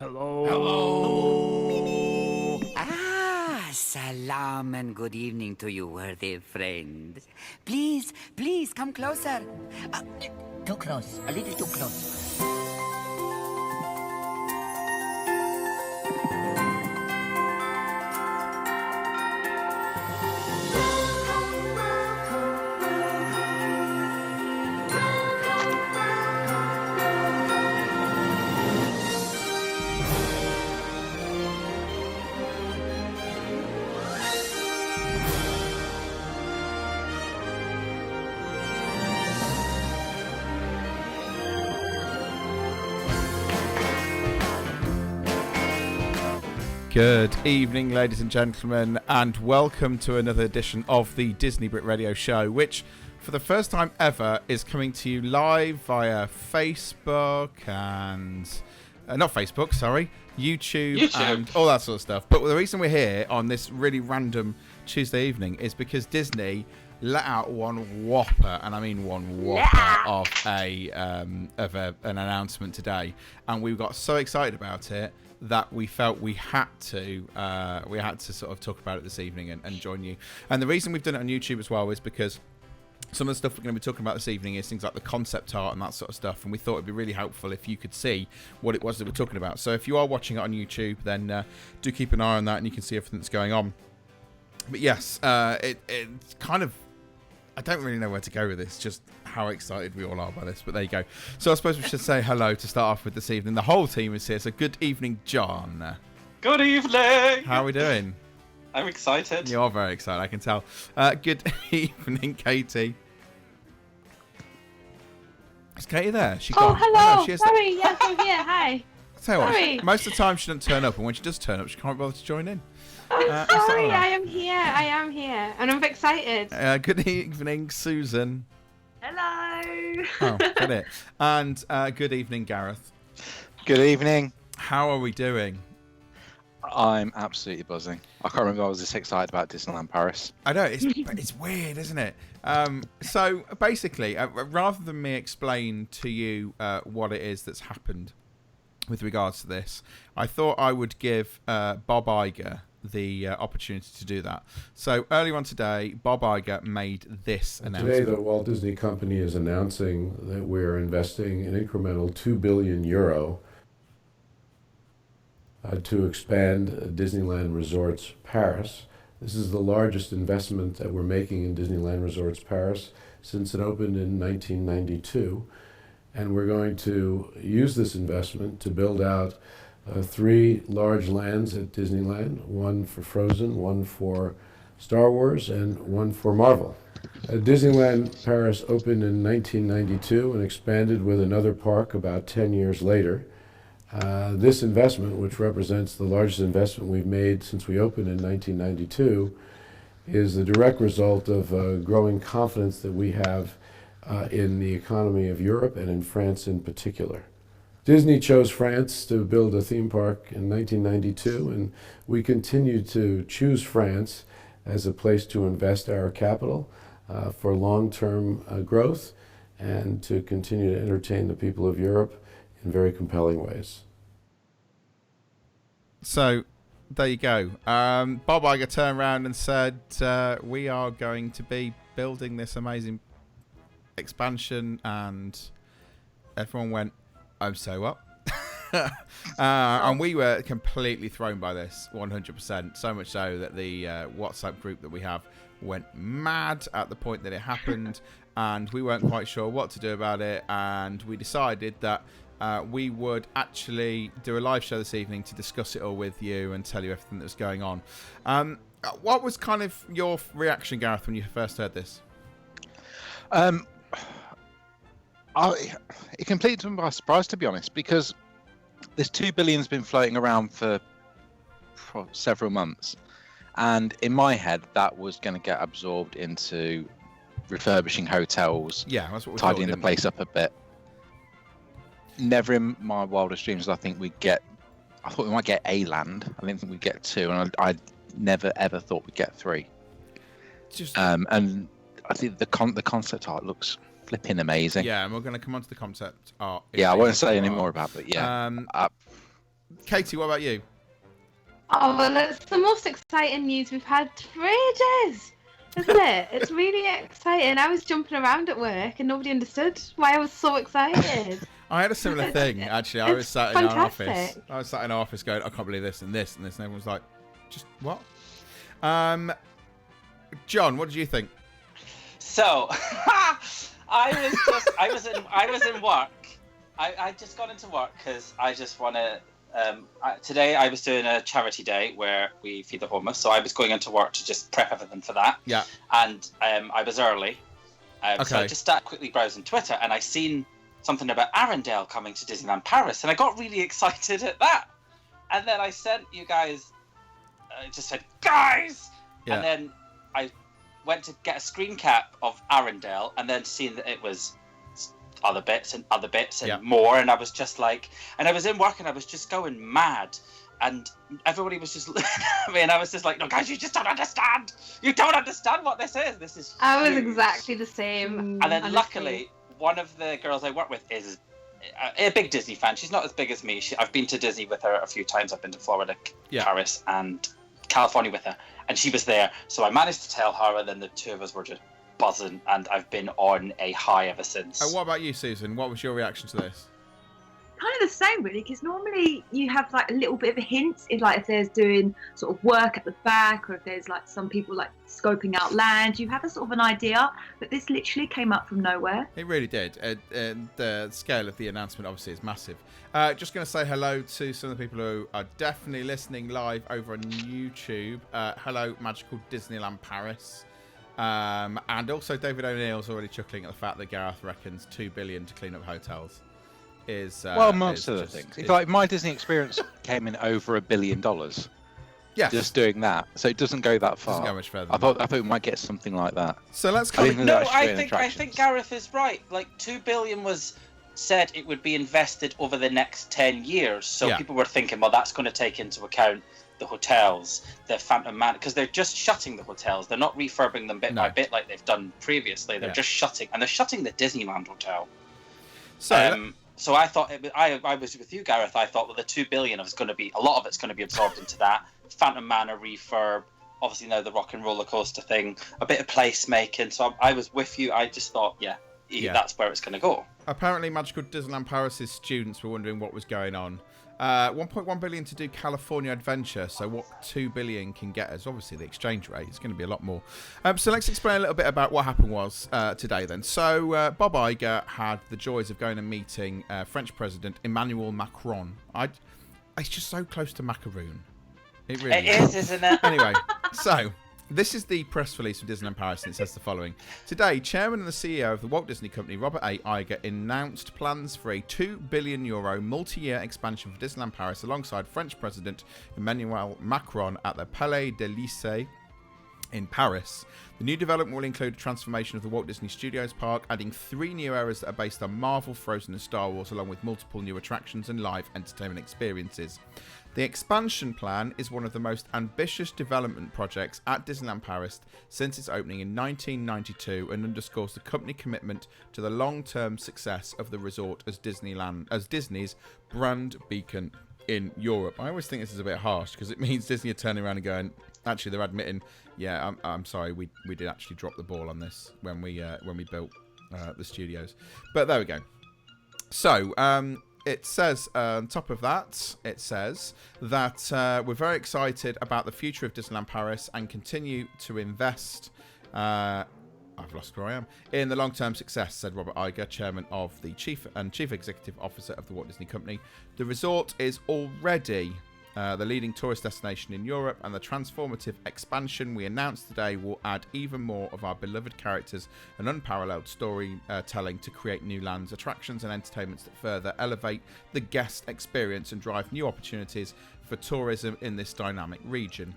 Hello. Salam and good evening to you, worthy friend. Please, come closer. Too close, a little too close. Good evening, ladies and gentlemen, and welcome to another edition of the Disneybrit radio show, which, for the first time ever, is coming to you live via Facebook and... not Facebook, sorry. YouTube and all that sort of stuff. But the reason we're here on this really random Tuesday evening is because Disney let out one whopper, and I mean one whopper, of an announcement today, and we got so excited about it that we felt we had to sort of talk about it this evening and join you. And the reason we've done it on YouTube as well is because some of the stuff we're going to be talking about this evening is things like the concept art and that sort of stuff, and we thought it'd be really helpful if you could see what it was that we're talking about. So if you are watching it on YouTube, then do keep an eye on that and you can see everything that's going on. But yes, it's kind of... I don't really know where to go with this, just how excited we all are by this, but there you go. So I suppose we should say hello to start off with this evening. The whole team is here, so good evening, John. Good evening! How are we doing? I'm excited. You are very excited, I can tell. Good evening, Katie. Is Katie there? Hello! Oh, no, Sorry, yes, I'm here. Hi. I'll tell you what, Sorry. most of the time she doesn't turn up, and when she does turn up, she can't bother to join in. Sorry, I am here, and I'm excited. Good evening, Susan. Hello. Oh, got it. And good evening, Gareth. Good evening. How are we doing? I'm absolutely buzzing. I can't remember I was this excited about Disneyland Paris. I know, it's weird, isn't it? So basically, rather than me explain to you what it is that's happened with regards to this, I thought I would give Bob Iger the opportunity to do that. So earlier on today, Bob Iger made this announcement. Today, the Walt Disney Company is announcing that we're investing an incremental €2 billion to expand Disneyland Resorts Paris. This is the largest investment that we're making in Disneyland Resorts Paris since it opened in 1992. And we're going to use this investment to build out 3 large lands at Disneyland, one for Frozen, one for Star Wars, and one for Marvel. Disneyland Paris opened in 1992 and expanded with another park about 10 years later. This investment, which represents the largest investment we've made since we opened in 1992, is the direct result of growing confidence that we have in the economy of Europe and in France in particular. Disney chose France to build a theme park in 1992, and we continue to choose France as a place to invest our capital for long-term growth and to continue to entertain the people of Europe in very compelling ways. So there you go. Bob Iger turned around and said, we are going to be building this amazing expansion, and everyone went, I'm so up. And we were completely thrown by this, 100%. So much so that the WhatsApp group that we have went mad at the point that it happened, and we weren't quite sure what to do about it. And we decided that we would actually do a live show this evening to discuss it all with you and tell you everything that was going on. What was kind of your reaction, Gareth, when you first heard this? It completely took me by surprise, to be honest, because this $2 billion's been floating around for several months, and in my head that was going to get absorbed into refurbishing hotels, that's what we tidying the place up a bit. Never in my wildest dreams I thought we might get a land. I didn't think we'd get 2, and I never ever thought we'd get 3. And I think the concept art looks flipping amazing. Yeah, and we're going to come on to the concept art. Yeah, I won't say any more about it. Yeah. Katie, what about you? Oh, well, it's the most exciting news we've had for ages, isn't it? It's really exciting. I was jumping around at work and nobody understood why I was so excited. I had a similar thing, actually. I was It's sat in our office. fantastic. I was sat in our office going, I can't believe this and this and this. And everyone was like, just what? John, what did you think? So, I was in work. I just got into work because I just want to. Today I was doing a charity day where we feed the homeless, so I was going into work to just prep everything for that. Yeah. And I was early, so I just started quickly browsing Twitter, and I seen something about Arendelle coming to Disneyland Paris, and I got really excited at that. And then I sent you guys. I just said, guys, and then I went to get a screen cap of Arendelle, and then seeing that it was other bits and more, and I was just like, and I was in work and I was just going mad, and everybody was just looking at me, and I was just like, no guys, you just don't understand what this is I was huge. Exactly the same. And then luckily one of the girls I work with is a big Disney fan. She's not as big as me. I've been to Disney with her a few times. I've been to Florida, Paris and California with her, and she was there, so I managed to tell her, and then the two of us were just buzzing, and I've been on a high ever since. What about you, Susan? What was your reaction to this? Kind of the same, really, because normally you have like a little bit of a hint if there's doing sort of work at the back, or if there's like some people like scoping out land, you have a sort of an idea, but this literally came up from nowhere. It really did. And the scale of the announcement obviously is massive. Just going to say hello to some of the people who are definitely listening live over on YouTube. Hello, Magical Disneyland Paris. And also David O'Neill's already chuckling at the fact that Gareth reckons $2 billion to clean up hotels is most of the things. It's like my Disney experience came in over $1 billion. Yeah, just doing that, so it doesn't go that far. Doesn't go much further. I thought we might get something like that. So let's I think Gareth is right. Like $2 billion was said it would be invested over the next 10 years. So people were thinking, well, that's going to take into account the hotels, the Phantom Man, because they're just shutting the hotels. They're not refurbing them bit by bit like they've done previously. They're just shutting, and they're shutting the Disneyland hotel. So I thought I was with you, Gareth. I thought, well, the $2 billion is going to be a lot of it's going to be absorbed into that. Phantom Manor refurb, obviously now the Rock and Roller Coaster thing, a bit of placemaking. So I was with you. I just thought, that's where it's going to go. Apparently, Magical Disneyland Paris' students were wondering what was going on. 1.1 billion to do California Adventure, so what 2 billion can get us, obviously the exchange rate is going to be a lot more. So let's explain a little bit about what happened was today then. So Bob Iger had the joys of going and meeting French President Emmanuel Macron. It's just so close to macaroon. It really is, isn't it? Anyway, so this is the press release from Disneyland Paris, and it says the following. Today, Chairman and the CEO of the Walt Disney Company, Robert A. Iger, announced plans for a €2 billion multi-year expansion for Disneyland Paris alongside French President Emmanuel Macron at the Palais d'Élysée in Paris. The new development will include a transformation of the Walt Disney Studios park, adding 3 new areas that are based on Marvel, Frozen and Star Wars, along with multiple new attractions and live entertainment experiences. The expansion plan is one of the most ambitious development projects at Disneyland Paris since its opening in 1992 and underscores the company commitment to the long-term success of the resort as Disney's brand beacon in Europe. I always think this is a bit harsh because it means Disney are turning around and going, actually they're admitting, I'm sorry, we did actually drop the ball on this when we built the studios. But there we go. So, it says on top of that, it says that we're very excited about the future of Disneyland Paris and continue to invest. I've lost where I am. In the long-term success, said Robert Iger, chairman of the Chief Executive Officer of the Walt Disney Company. The resort is already the leading tourist destination in Europe, and the transformative expansion we announced today will add even more of our beloved characters and unparalleled storytelling to create new lands, attractions and entertainments that further elevate the guest experience and drive new opportunities for tourism in this dynamic region.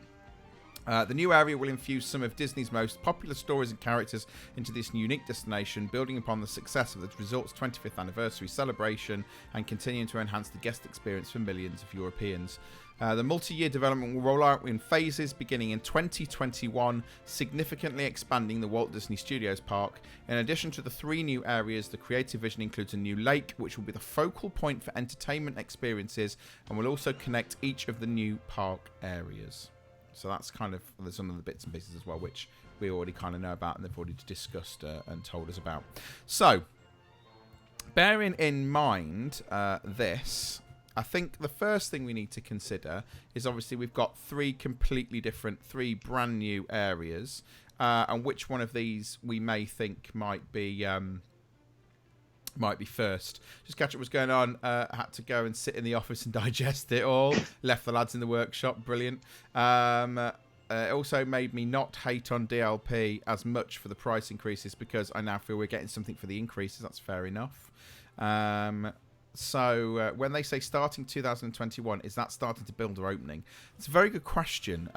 The new area will infuse some of Disney's most popular stories and characters into this unique destination, building upon the success of the resort's 25th anniversary celebration and continuing to enhance the guest experience for millions of Europeans. The multi-year development will roll out in phases beginning in 2021, significantly expanding the Walt Disney Studios park. In addition to the 3 new areas, the creative vision includes a new lake, which will be the focal point for entertainment experiences and will also connect each of the new park areas. So that's kind of some of the bits and pieces as well, which we already kind of know about and they've already discussed and told us about. So, bearing in mind this, I think the first thing we need to consider is obviously we've got 3 completely different, 3 brand new areas, and which one of these we may think might be first. Just catch up what's going on. Had to go and sit in the office and digest it all. Left the lads in the workshop. Brilliant. It also made me not hate on DLP as much for the price increases because I now feel we're getting something for the increases. That's fair enough. So when they say starting 2021, is that starting to build or opening? It's a very good question.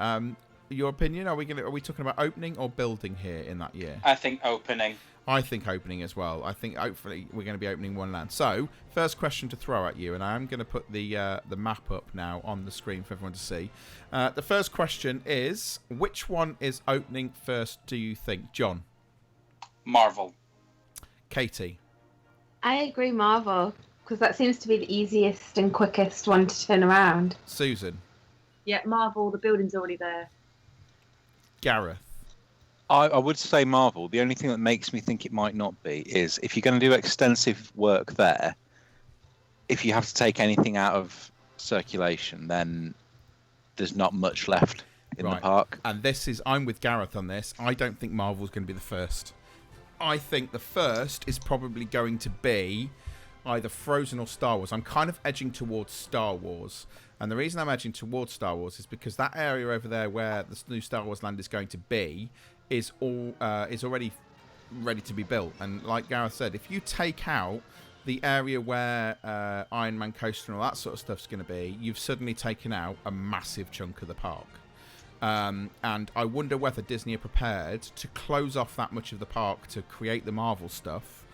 Your opinion? Are we talking about opening or building here in that year? I think opening. I think opening as well. I think hopefully we're going to be opening one land. So, first question to throw at you, and I am going to put the map up now on the screen for everyone to see. The first question is, which one is opening first, do you think? John? Marvel. Katie? I agree, Marvel, because that seems to be the easiest and quickest one to turn around. Susan? Yeah, Marvel, the building's already there. Gareth? I would say Marvel. The only thing that makes me think it might not be is if you're going to do extensive work there, if you have to take anything out of circulation, then there's not much left in the park. And I'm with Gareth on this. I don't think Marvel's going to be the first. I think the first is probably going to be either Frozen or Star Wars. I'm kind of edging towards Star Wars. And the reason I'm edging towards Star Wars is because that area over there where the new Star Wars land is going to be is already ready to be built. And like Gareth said, if you take out the area where Iron Man Coaster and all that sort of stuff's going to be, you've suddenly taken out a massive chunk of the park. And I wonder whether Disney are prepared to close off that much of the park to create the Marvel stuff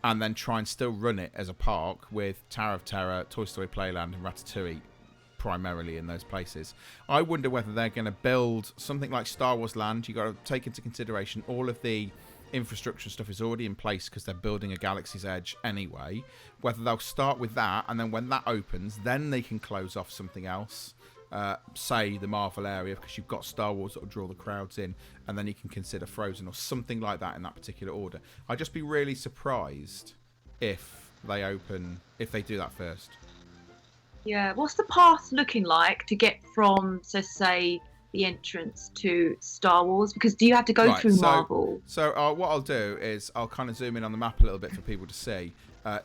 and then try and still run it as a park with Tower of Terror, Toy Story Playland and Ratatouille primarily in those places. I wonder whether they're going to build something like Star Wars Land. You've got to take into consideration all of the infrastructure stuff is already in place because they're building a Galaxy's Edge anyway. Whether they'll start with that and then when that opens, then they can close off something else, say the Marvel area, because you've got Star Wars that will draw the crowds in, and then you can consider Frozen or something like that in that particular order. I'd just be really surprised if they do that first. Yeah, what's the path looking like to get from, so say, the entrance to Star Wars? Because do you have to go through Marvel? So what I'll do is I'll kind of zoom in on the map a little bit for people to see.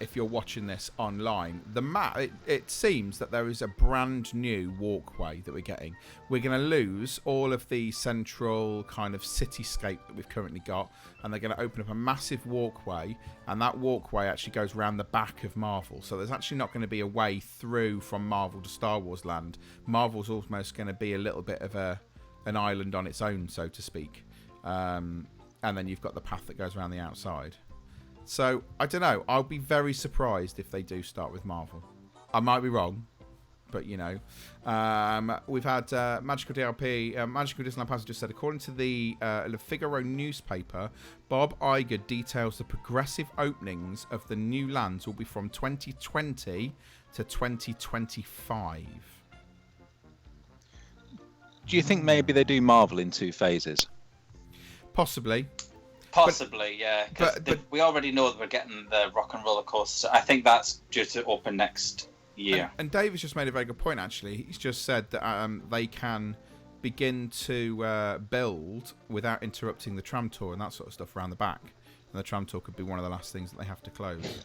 If you're watching this online, the map, it seems that there is a brand new walkway that we're getting. We're going to lose all of the central kind of cityscape that we've currently got, and they're going to open up a massive walkway, and that walkway actually goes around the back of Marvel. So there's actually not going to be a way through from Marvel to Star Wars Land. Marvel's almost going to be a little bit of an island on its own, so to speak. And then you've got the path that goes around the outside. So, I don't know. I'll be very surprised if they do start with Marvel. I might be wrong, but, you know. We've had Magical DLP, Magical Disneyland Paris just said, according to the Le Figaro newspaper, Bob Iger details the progressive openings of the new lands will be from 2020 to 2025. Do you think maybe they do Marvel in 2 phases? Possibly. Yeah, because we already know that we're getting the Rock and Roller Coaster. I think that's due to open next year. And David's just made a very good point, actually. He's just said that they can begin to build without interrupting the tram tour and that sort of stuff around the back. And the tram tour could be one of the last things that they have to close.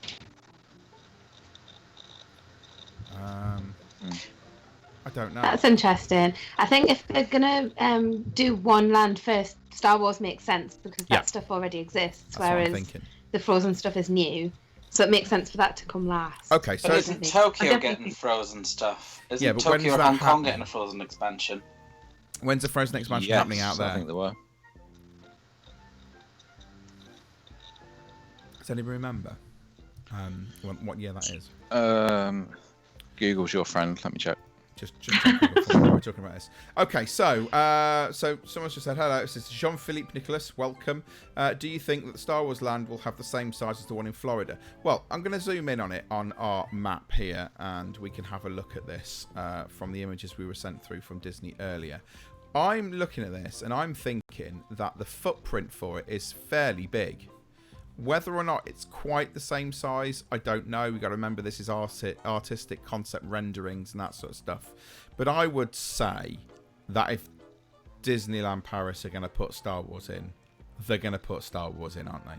I don't know. That's interesting. I think if they're going to do one land first, Star Wars makes sense because that stuff already exists, whereas the Frozen stuff is new. So it makes sense for that to come last. Okay, so isn't Tokyo getting Frozen stuff? Isn't Tokyo and Hong Kong getting a Frozen expansion? When's the Frozen expansion happening out there? I think there were. Does anybody remember what year that is? Google's your friend. Let me check. Just check before we're talking about this. Okay, so someone's just said hello. This is Jean-Philippe Nicholas. Welcome. Do you think that the Star Wars land will have the same size as the one in Florida? Well, I'm going to zoom in on it on our map here, and we can have a look at this from the images we were sent through from Disney earlier. I'm looking at this, and I'm thinking that the footprint for it is fairly big. Whether or not it's quite the same size, I don't know. We've got to remember this is artistic concept renderings and that sort of stuff. But I would say that if Disneyland Paris are going to put Star Wars in, they're going to put Star Wars in, aren't they?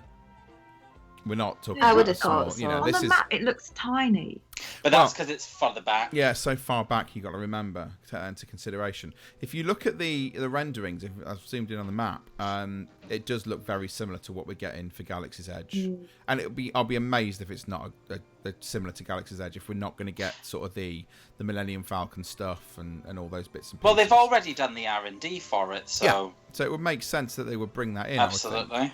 We're not talking I would about have thought small, you know, On this the is... map, it looks tiny. But that's because it's further back. Yeah, so far back, you got to remember into consideration. If you look at the renderings, if I've zoomed in on the map, it does look very similar to what we're getting for Galaxy's Edge. And I'll be amazed if it's not similar to Galaxy's Edge, if we're not going to get sort of the Millennium Falcon stuff and all those bits and pieces. Well, they've already done the R&D for it, so... Yeah. So it would make sense that they would bring that in. Absolutely.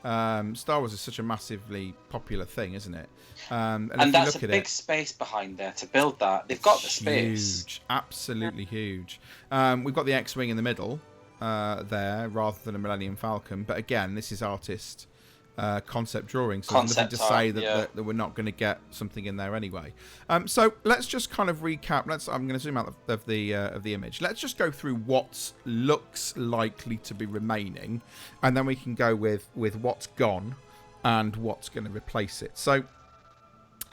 Star Wars is such a massively popular thing, isn't it? And that's a big space behind there to build that. They've got the space. Huge, absolutely huge. We've got the X-Wing in the middle there, rather than a Millennium Falcon. But again, this is artist concept drawing, so there's nothing to say that we're not going to get something in there anyway. So let's just kind of recap. I'm going to zoom out of the image. Let's just go through what looks likely to be remaining, and then we can go with what's gone and what's going to replace it. So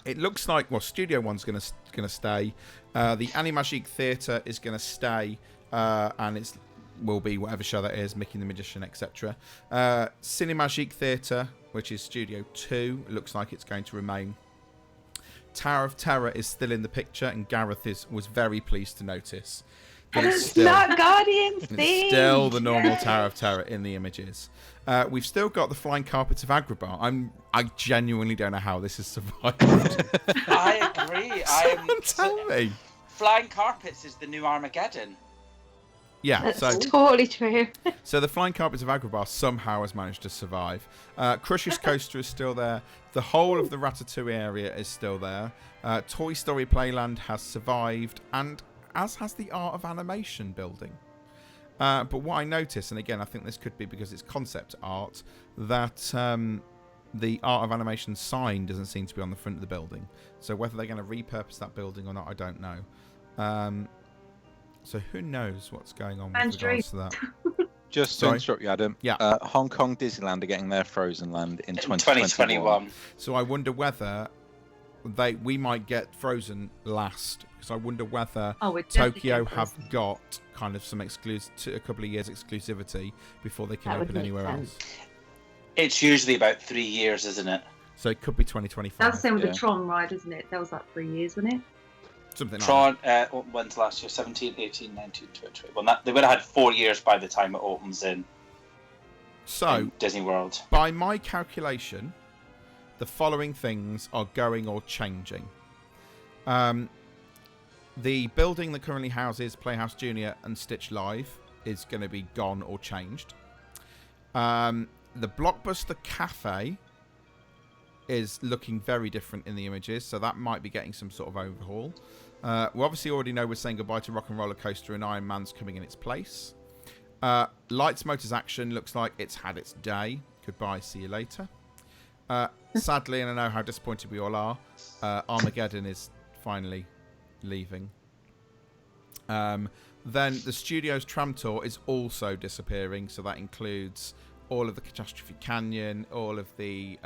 it looks like, well, Studio One's going to stay. The Animagique Theatre is going to stay, and it's will be whatever show that is, Mickey the Magician, etc. Cinemagique Theatre, which is Studio 2, looks like it's going to remain. Tower of Terror is still in the picture, and Gareth was very pleased to notice that it's not Guardians thing. It's still the normal Tower of Terror in the images. We've still got the Flying Carpets of Agrabah. I genuinely don't know how this has survived. I agree. Tell me. Flying Carpets is the new Armageddon. Yeah, that's totally true. So the Flying Carpets of Agrabah somehow has managed to survive. Crush's Coaster is still there. The whole of the Ratatouille area is still there. Toy Story Playland has survived, and as has the Art of Animation building. But what I noticed, and again, I think this could be because it's concept art, that the Art of Animation sign doesn't seem to be on the front of the building. So whether they're going to repurpose that building or not, I don't know. So who knows what's going on with regards to that? Just to interrupt you, Adam. Yeah. Hong Kong Disneyland are getting their Frozen Land in 2021. So I wonder whether we might get Frozen last, because I wonder whether Tokyo have got kind of some a couple of years exclusivity before they can open anywhere else. It's usually about 3 years, isn't it? So it could be 2025. That's the same with the Tron ride, isn't it? That was like 3 years, wasn't it? Something Tron, like that. When's last year? 17, 18, 19, 20. Well, they would have had 4 years by the time it opens in Disney World. By my calculation, the following things are going or changing. The building that currently houses Playhouse Junior and Stitch Live is going to be gone or changed. The Blockbuster Cafe is looking very different in the images, so that might be getting some sort of overhaul. We obviously already know we're saying goodbye to Rock and Roller Coaster, and Iron Man's coming in its place. Lights, Motors, Action looks like it's had its day. Goodbye, see you later. Sadly, and I know how disappointed we all are, Armageddon is finally leaving. Then the Studios Tram Tour is also disappearing, so that includes all of the Catastrophe Canyon, all of the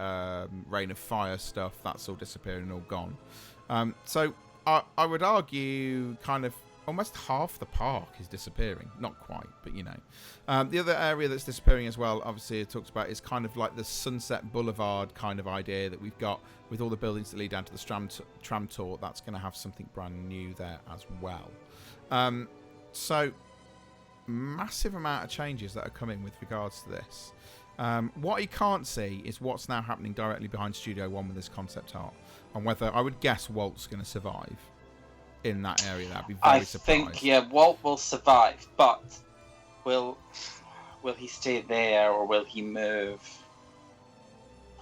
Rain of Fire stuff. That's all disappearing and all gone. So I would argue kind of almost half the park is disappearing. Not quite, but you know. The other area that's disappearing as well, obviously it talks about, is kind of like the Sunset Boulevard kind of idea that we've got with all the buildings that lead down to the tram tour. That's going to have something brand new there as well. So massive amount of changes that are coming with regards to this. What you can't see is what's now happening directly behind Studio One with this concept art, and whether, I would guess, Walt's going to survive in that area. That'd be very surprised. I think, Walt will survive, but will he stay there or will he move?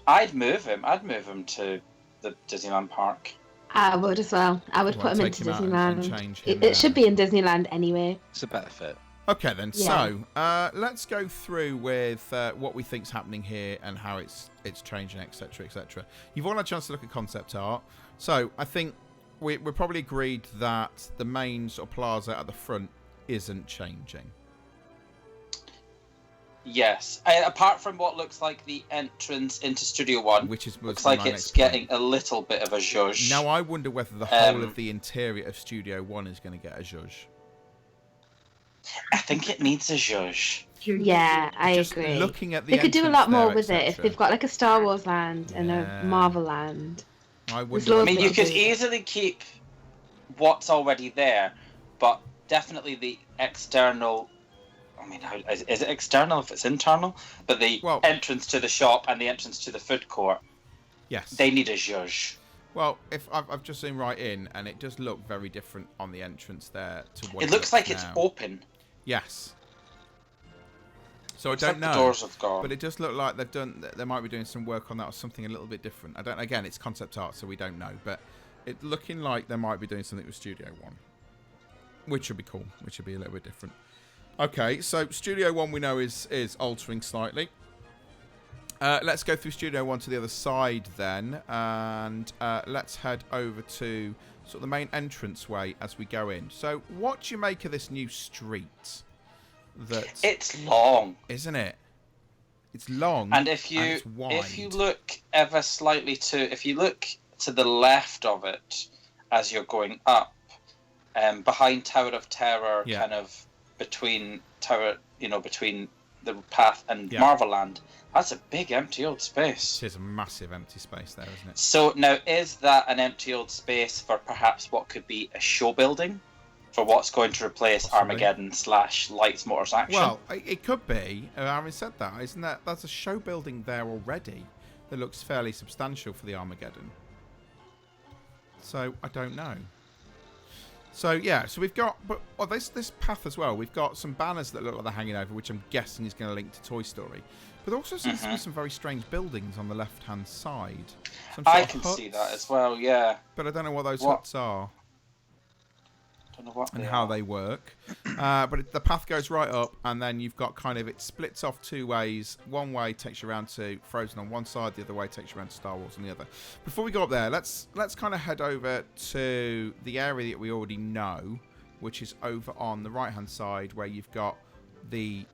I'd move him. I'd move him to the Disneyland park. I would as well. I would put him into Disneyland. It should be in Disneyland anyway. It's a better fit. Okay then, so let's go through with what we think's happening here and how it's changing, etc., etc. You've all had a chance to look at concept art, so I think we're probably agreed that the main sort of plaza at the front isn't changing. Yes, apart from what looks like the entrance into Studio One, which looks like it's getting a little bit of a zhuzh. Now I wonder whether the whole of the interior of Studio One is going to get a zhuzh. I think it needs a zhuzh. Yeah, I agree. Looking at the they could do a lot more with it if they've got like a Star Wars land and a Marvel land. I mean, you could easily keep what's already there, but definitely the external. I mean, is it external if it's internal? But the entrance to the shop and the entrance to the food court, yes, they need a zhuzh. Well, if I've just seen right in, and it does look very different on the entrance there to what it looks like it's open. Yes. So I don't know. The doors have gone. But it does look like they might be doing some work on that or something a little bit different. I don't. Again, it's concept art, so we don't know. But it's looking like they might be doing something with Studio One, which would be cool. Which would be a little bit different. Okay, so Studio One we know is altering slightly. Let's go through Studio One to the other side then, and let's head over to sort of the main entranceway as we go in. So, what do you make of this new street? It's long, isn't it? It's long, and if you look ever slightly if you look to the left of it as you're going up, behind Tower of Terror, kind of between between the path and Marvel Land. That's a big empty old space. It is a massive empty space there, isn't it? So now, is that an empty old space for perhaps what could be a show building? For what's going to replace Armageddon / Lights, Motors, Action? Well, it could be. Having said that, isn't that's a show building there already that looks fairly substantial for the Armageddon. So, I don't know. So yeah, so we've got, this path as well. We've got some banners that look like they're hanging over, which I'm guessing is going to link to Toy Story. But there also seems to be some very strange buildings on the left-hand side. I can see that as well, yeah. But I don't know what those huts are. Don't know what and how they work. But the path goes right up, and then you've got kind of, it splits off two ways. One way takes you around to Frozen on one side, the other way takes you around to Star Wars on the other. Before we go up there, let's kind of head over to the area that we already know, which is over on the right-hand side, where you've got the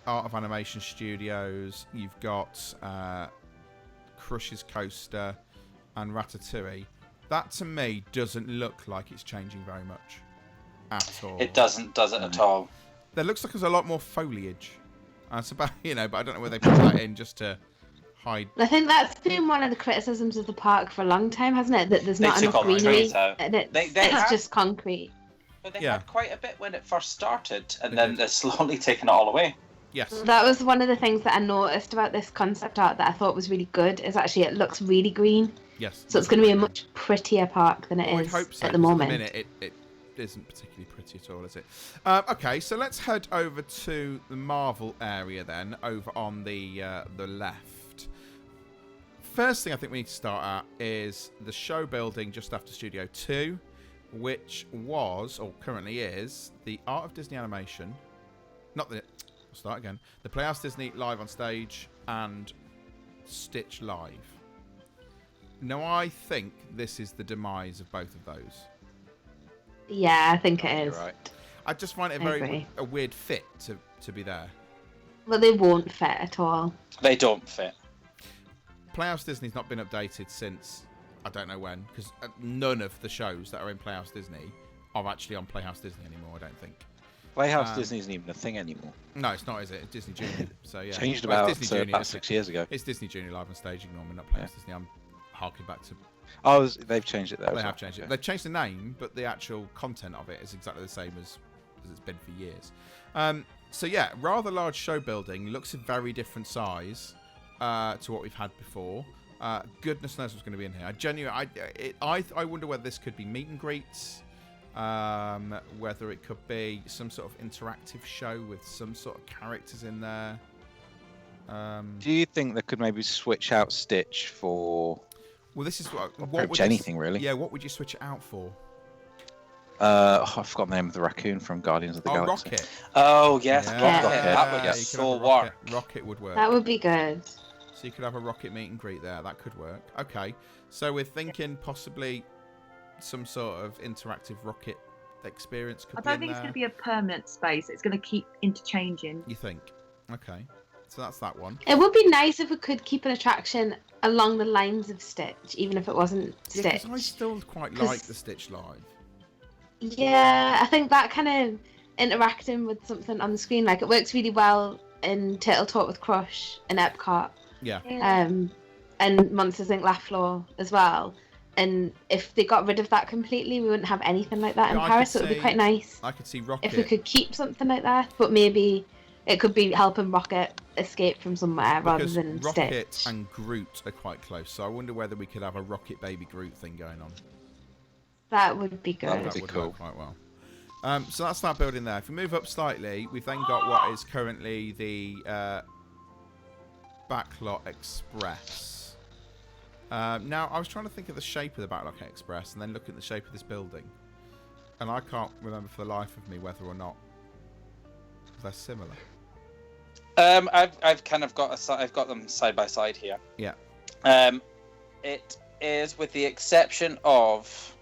Art of Animation Studios, you've got Crush's Coaster, and Ratatouille. That, to me, doesn't look like it's changing very much. At all. It doesn't, does it at all? There looks like there's a lot more foliage. It's about, but I don't know where they put that in just to hide. I think that's been one of the criticisms of the park for a long time, hasn't it? That there's not enough greenery. It's just concrete. But they had quite a bit when it first started, and then they're slowly taking it all away. Yes. That was one of the things that I noticed about this concept art that I thought was really good, is actually it looks really green. Yes. So it's going to be a much prettier park than it is at the moment. At the minute, it isn't particularly pretty at all, is it? Okay, so let's head over to the Marvel area then, over on the left. First thing I think we need to start at is the show building just after Studio 2, which was, or currently is, the Art of Disney Animation. I'll start again. The Playhouse Disney Live on Stage and Stitch Live. Now, I think this is the demise of both of those. Yeah, I think it is. Right. I just find it a weird fit to be there. Well, they won't fit at all. They don't fit. Playhouse Disney's not been updated since I don't know when, because none of the shows that are in Playhouse Disney are actually on Playhouse Disney anymore, I don't think. Playhouse Disney isn't even a thing anymore. No, it's not, is it? It's Disney Junior. So yeah, changed about 6 years ago. It's Disney Junior Live on Stage, ignore me, not Playhouse Disney. I'm harking back to. Oh, they've changed it there. They have changed it. They've changed the name, but the actual content of it is exactly the same as it's been for years. So yeah, rather large show building, looks a very different size to what we've had before. Goodness knows what's going to be in here. I wonder whether this could be meet and greets. Whether it could be some sort of interactive show with some sort of characters in there. Do you think they could maybe switch out Stitch for? Well, this is what would anything really? Yeah, what would you switch it out for? I forgot the name of the raccoon from Guardians of the Galaxy. Rocket. Oh yes, Yeah. Rocket. That would so work. Rocket would work. That would be good. So you could have a Rocket meet and greet there. That could work. Okay. So we're thinking possibly some sort of interactive Rocket experience could be I in don't think there. it's going to be a permanent space. It's going to keep interchanging. You think? Okay. So that's that one. It would be nice if we could keep an attraction along the lines of Stitch, even if it wasn't Stitch. Yeah, 'cause I still quite like the Stitch Live. Yeah, I think that kind of interacting with something on the screen, like it works really well in Turtle Talk with Crush and Epcot. Yeah. And Monsters Inc. Laugh Floor as well. And if they got rid of that completely, we wouldn't have anything like that in Paris. So it would be quite nice. I could see Rocket. If we could keep something like that, but maybe it could be helping Rocket escape from somewhere rather than Rocket Stitch. and Groot are quite close, so I wonder whether we could have a Rocket Baby Groot thing going on. That would be good. That would be cool. Work quite well. So that's that building there. If we move up slightly, we've then got what is currently the Backlot Express. Now, I was trying to think of the shape of the Backlot Express and then look at the shape of this building. And I can't remember for the life of me whether or not they're similar. I've kind of I've got them side by side here. Yeah. It is, with the exception of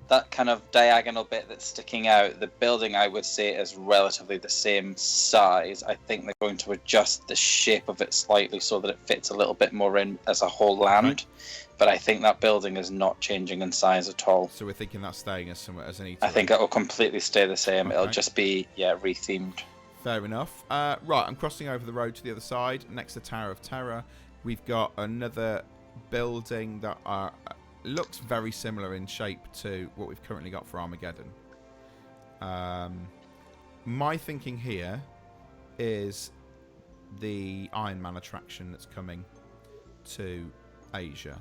that kind of diagonal bit that's sticking out, the building I would say is relatively the same size. I think they're going to adjust the shape of it slightly so that it fits a little bit more in as a whole land. Right. But I think that building is not changing in size at all. So we're thinking that's staying as somewhere as an eatery. I think it will completely stay the same. Okay. It'll just be rethemed. Fair enough. Right, I'm crossing over the road to the other side. Next to Tower of Terror, we've got another building that looks very similar in shape to what we've currently got for Armageddon. My thinking here is the Iron Man attraction that's coming to Asia.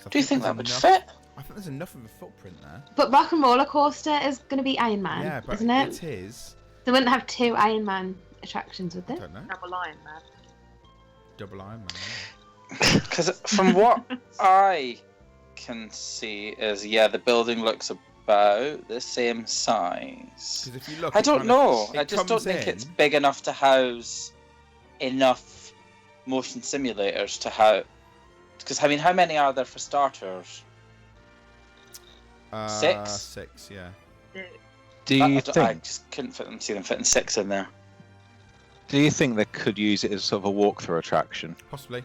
So do you think that would fit? I think there's enough of a footprint there. But Rock and Roller Coaster is going to be Iron Man, yeah, but isn't it? It is. They wouldn't have two Iron Man attractions, would they? I don't know. Double Iron Man. Double Iron Man. Because from what I can see is, the building looks about the same size. If you look, I don't know. I just don't think it's big enough to house enough motion simulators to house. Because, I mean, how many are there for starters? 6? 6, yeah. Do you think? I just couldn't see them fitting 6 in there. Do you think they could use it as sort of a walkthrough attraction? Possibly.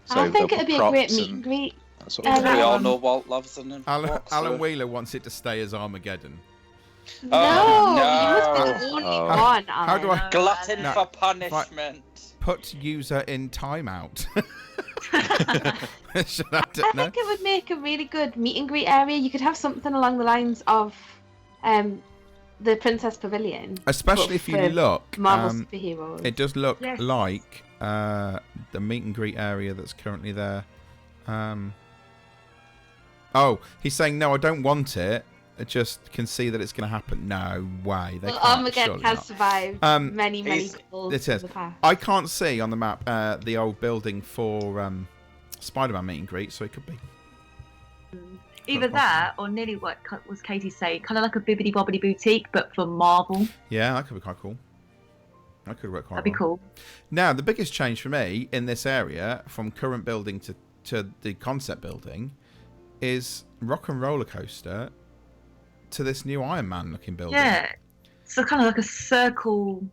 So I think it'd be a great meet and greet. We all know Walt loves them. Alan Wheeler wants it to stay as Armageddon. No, you must be the only one. How do I? Glutton for punishment. Put user in timeout. I think it would make a really good meet and greet area. You could have something along the lines of the Princess Pavilion. Especially if you look, Marvel superheroes. It does look like the meet and greet area that's currently there. Oh, he's saying, no, I don't want it. I just can see that it's going to happen. No way. Armageddon has survived many calls in the past. I can't see on the map the old building for Spider-Man meet and greet, so it could be. Either that or nearly what was Katie saying, kind of like a Bibbidi Bobbidi Boutique, but for Marvel. Yeah, that could be quite cool. That could work quite well. That'd be cool. Now, the biggest change for me in this area, from current building to the concept building, is Rock and Roller Coaster to this new Iron Man looking building. Yeah, so kind of like a circle.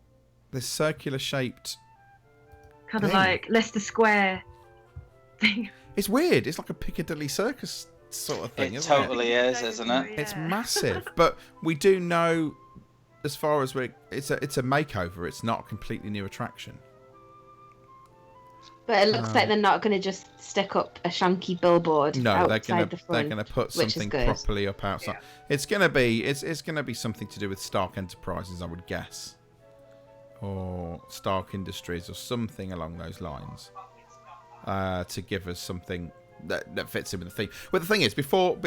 This circular shaped kind of like Leicester Square thing. It's weird. It's like a Piccadilly Circus sort of thing. It totally is, isn't it? Yeah. It's massive, but we do know, as far as it's a makeover. It's not a completely new attraction. But it looks like they're not going to just stick up a shonky billboard outside the front. They're going to put something properly up outside. Yeah. It's going to be something to do with Stark Enterprises, I would guess, or Stark Industries, or something along those lines, to give us something that fits in with the theme. But the thing is, before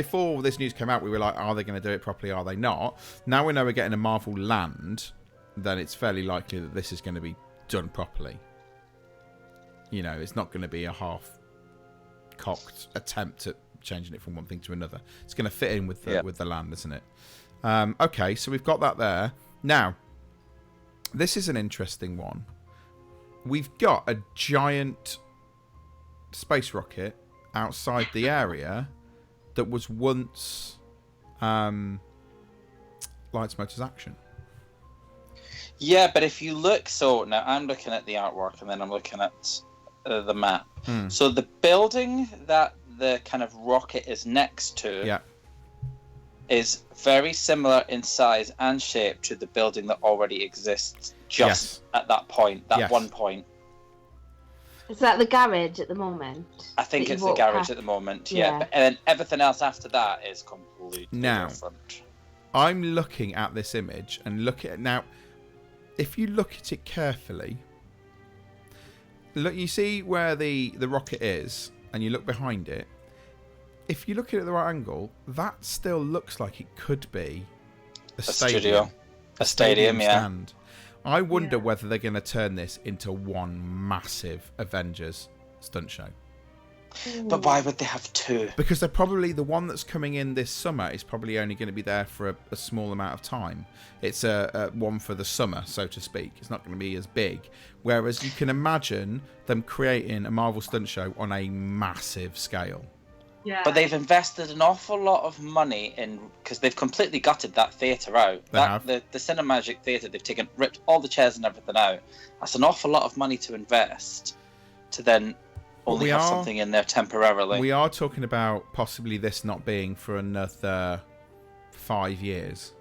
this news came out, we were like, are they going to do it properly? Are they not? Now we know we're getting a Marvel Land, then it's fairly likely that this is going to be done properly. You know, it's not going to be a half-cocked attempt at changing it from one thing to another. It's going to fit in with the land, isn't it? Okay, so we've got that there. Now, this is an interesting one. We've got a giant space rocket outside the area that was once Lights, Motors, Action. Yeah, but if you look, so now I'm looking at the artwork and then I'm looking at the map. So the building that the kind of rocket is next to is very similar in size and shape to the building that already exists just at that point, one point. Is that the garage at the moment? I think it's the garage at the moment, and then everything else after that is completely different. I'm looking at this image and now, if you look at it carefully, look, you see where the rocket is, and you look behind it. If you look at it at the right angle, that still looks like it could be a stadium. A stadium, stand. I wonder whether they're going to turn this into one massive Avengers stunt show. But why would they have two? Because they're probably, the one that's coming in this summer is probably only going to be there for a small amount of time. It's a one for the summer, so to speak. It's not going to be as big. Whereas you can imagine them creating a Marvel stunt show on a massive scale. Yeah. But they've invested an awful lot of money in, because they've completely gutted that theatre out. The Cinemagic Theatre, they've ripped all the chairs and everything out. That's an awful lot of money to invest to then only have something in there temporarily. We are talking about possibly this not being for another 5 years.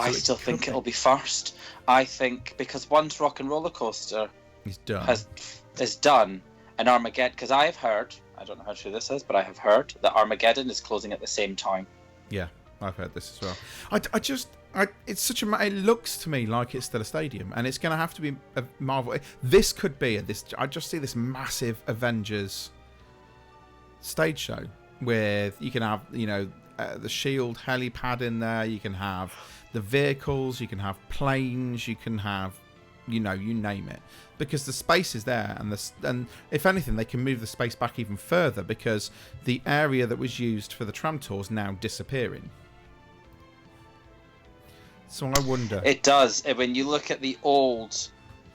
I still think it'll be first. I think because once Rock and Roller Coaster is done, and Armageddon, because I have heard, I don't know how true this is, but I have heard that Armageddon is closing at the same time. Yeah, I've heard this as well. It's such a. It looks to me like it's still a stadium, and it's going to have to be a Marvel. This could be I just see this massive Avengers stage show with you can have the Shield helipad in there. You can have the vehicles. You can have planes. You can have you name it, because the space is there, and if anything, they can move the space back even further because the area that was used for the tram tours now disappearing. So I wonder. It does. When you look at the old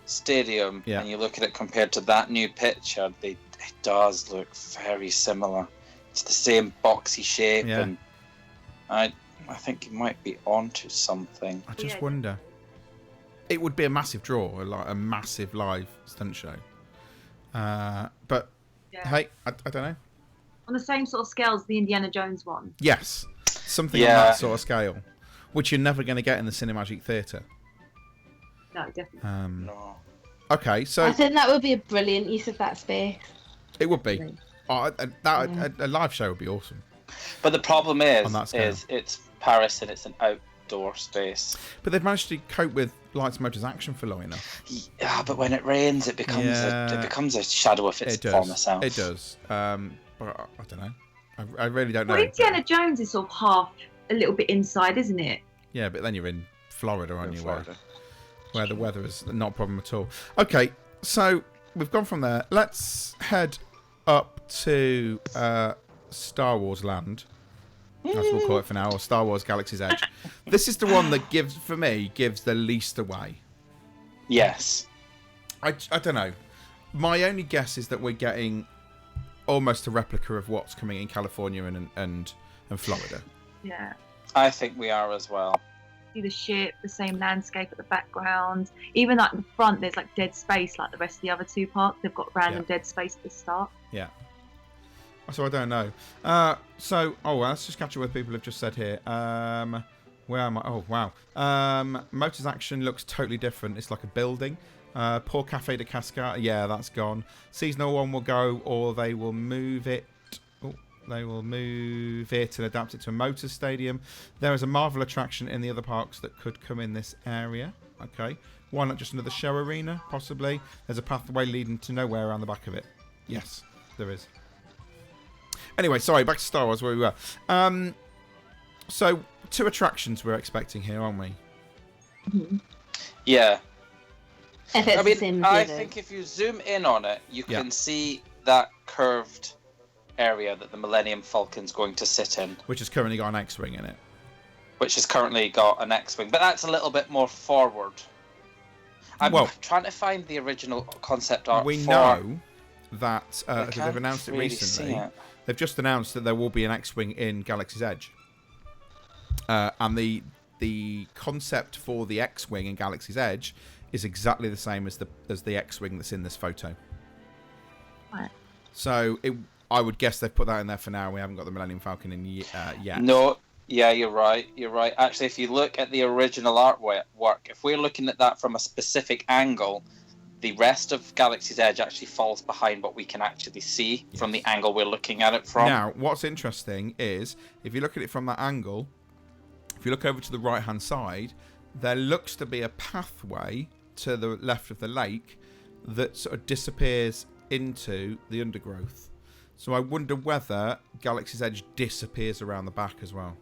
stadium and you look at it compared to that new picture, it does look very similar. It's the same boxy shape, and I think you might be onto something. I just wonder. It would be a massive draw, like a massive live stunt show. But hey, I don't know. On the same sort of scale as the Indiana Jones one. Yes, something on that sort of scale, which you're never going to get in the Cinemagic Theatre. No, definitely. No. Okay, so I think that would be a brilliant use of that space. It would be. A live show would be awesome. But the problem is it's Paris and it's an outdoor space. But they've managed to cope with Lights, Motors, Action for long enough. Yeah, but when it rains, it becomes a shadow of its former self. It does. But I don't know. I really don't know. Well, Indiana Jones is sort of half a little bit inside, isn't it? Yeah, but then you're in Florida, aren't you? Where the weather is not a problem at all. Okay, so we've gone from there. Let's head up to Star Wars Land, as we'll call it for now, or Star Wars Galaxy's Edge. This is the one that gives the least away. Yes. I don't know. My only guess is that we're getting almost a replica of what's coming in California and Florida. Yeah. I think we are as well. See the ship, the same landscape at the background. Even like the front, there's like dead space like the rest of the other two parks. They've got random dead space at the start. Yeah. So I don't know. Let's just catch up with people who've just said here. Where am I? Oh, wow. Motors Action looks totally different. It's like a building. Poor Cafe de Cascade. Yeah, that's gone. Seasonal one will go, or they will move it. They will move it and adapt it to a motor stadium. There is a Marvel attraction in the other parks that could come in this area. Okay. Why not just another show arena, possibly? There's a pathway leading to nowhere around the back of it. Yes, there is. Anyway, sorry, back to Star Wars where we were. So 2 attractions we're expecting here, aren't we? Mm-hmm. Yeah. If it's the same as I the think if you zoom in on it, you can see that curved area that the Millennium Falcon's going to sit in. Which has currently got an X-Wing in it. Which has currently got an X-Wing, but that's a little bit more forward. I'm trying to find the original concept art. We know that because they've announced it really recently. They've just announced that there will be an X-Wing in Galaxy's Edge. And the concept for the X-Wing in Galaxy's Edge is exactly the same as the X-Wing that's in this photo. Right. So I would guess they've put that in there for now. We haven't got the Millennium Falcon in yet. No, yeah, you're right. You're right. Actually, if you look at the original artwork, if we're looking at that from a specific angle, the rest of Galaxy's Edge actually falls behind what we can actually see from the angle we're looking at it from. Now, what's interesting is, if you look at it from that angle, if you look over to the right-hand side, there looks to be a pathway to the left of the lake that sort of disappears into the undergrowth. So I wonder whether Galaxy's Edge disappears around the back as well.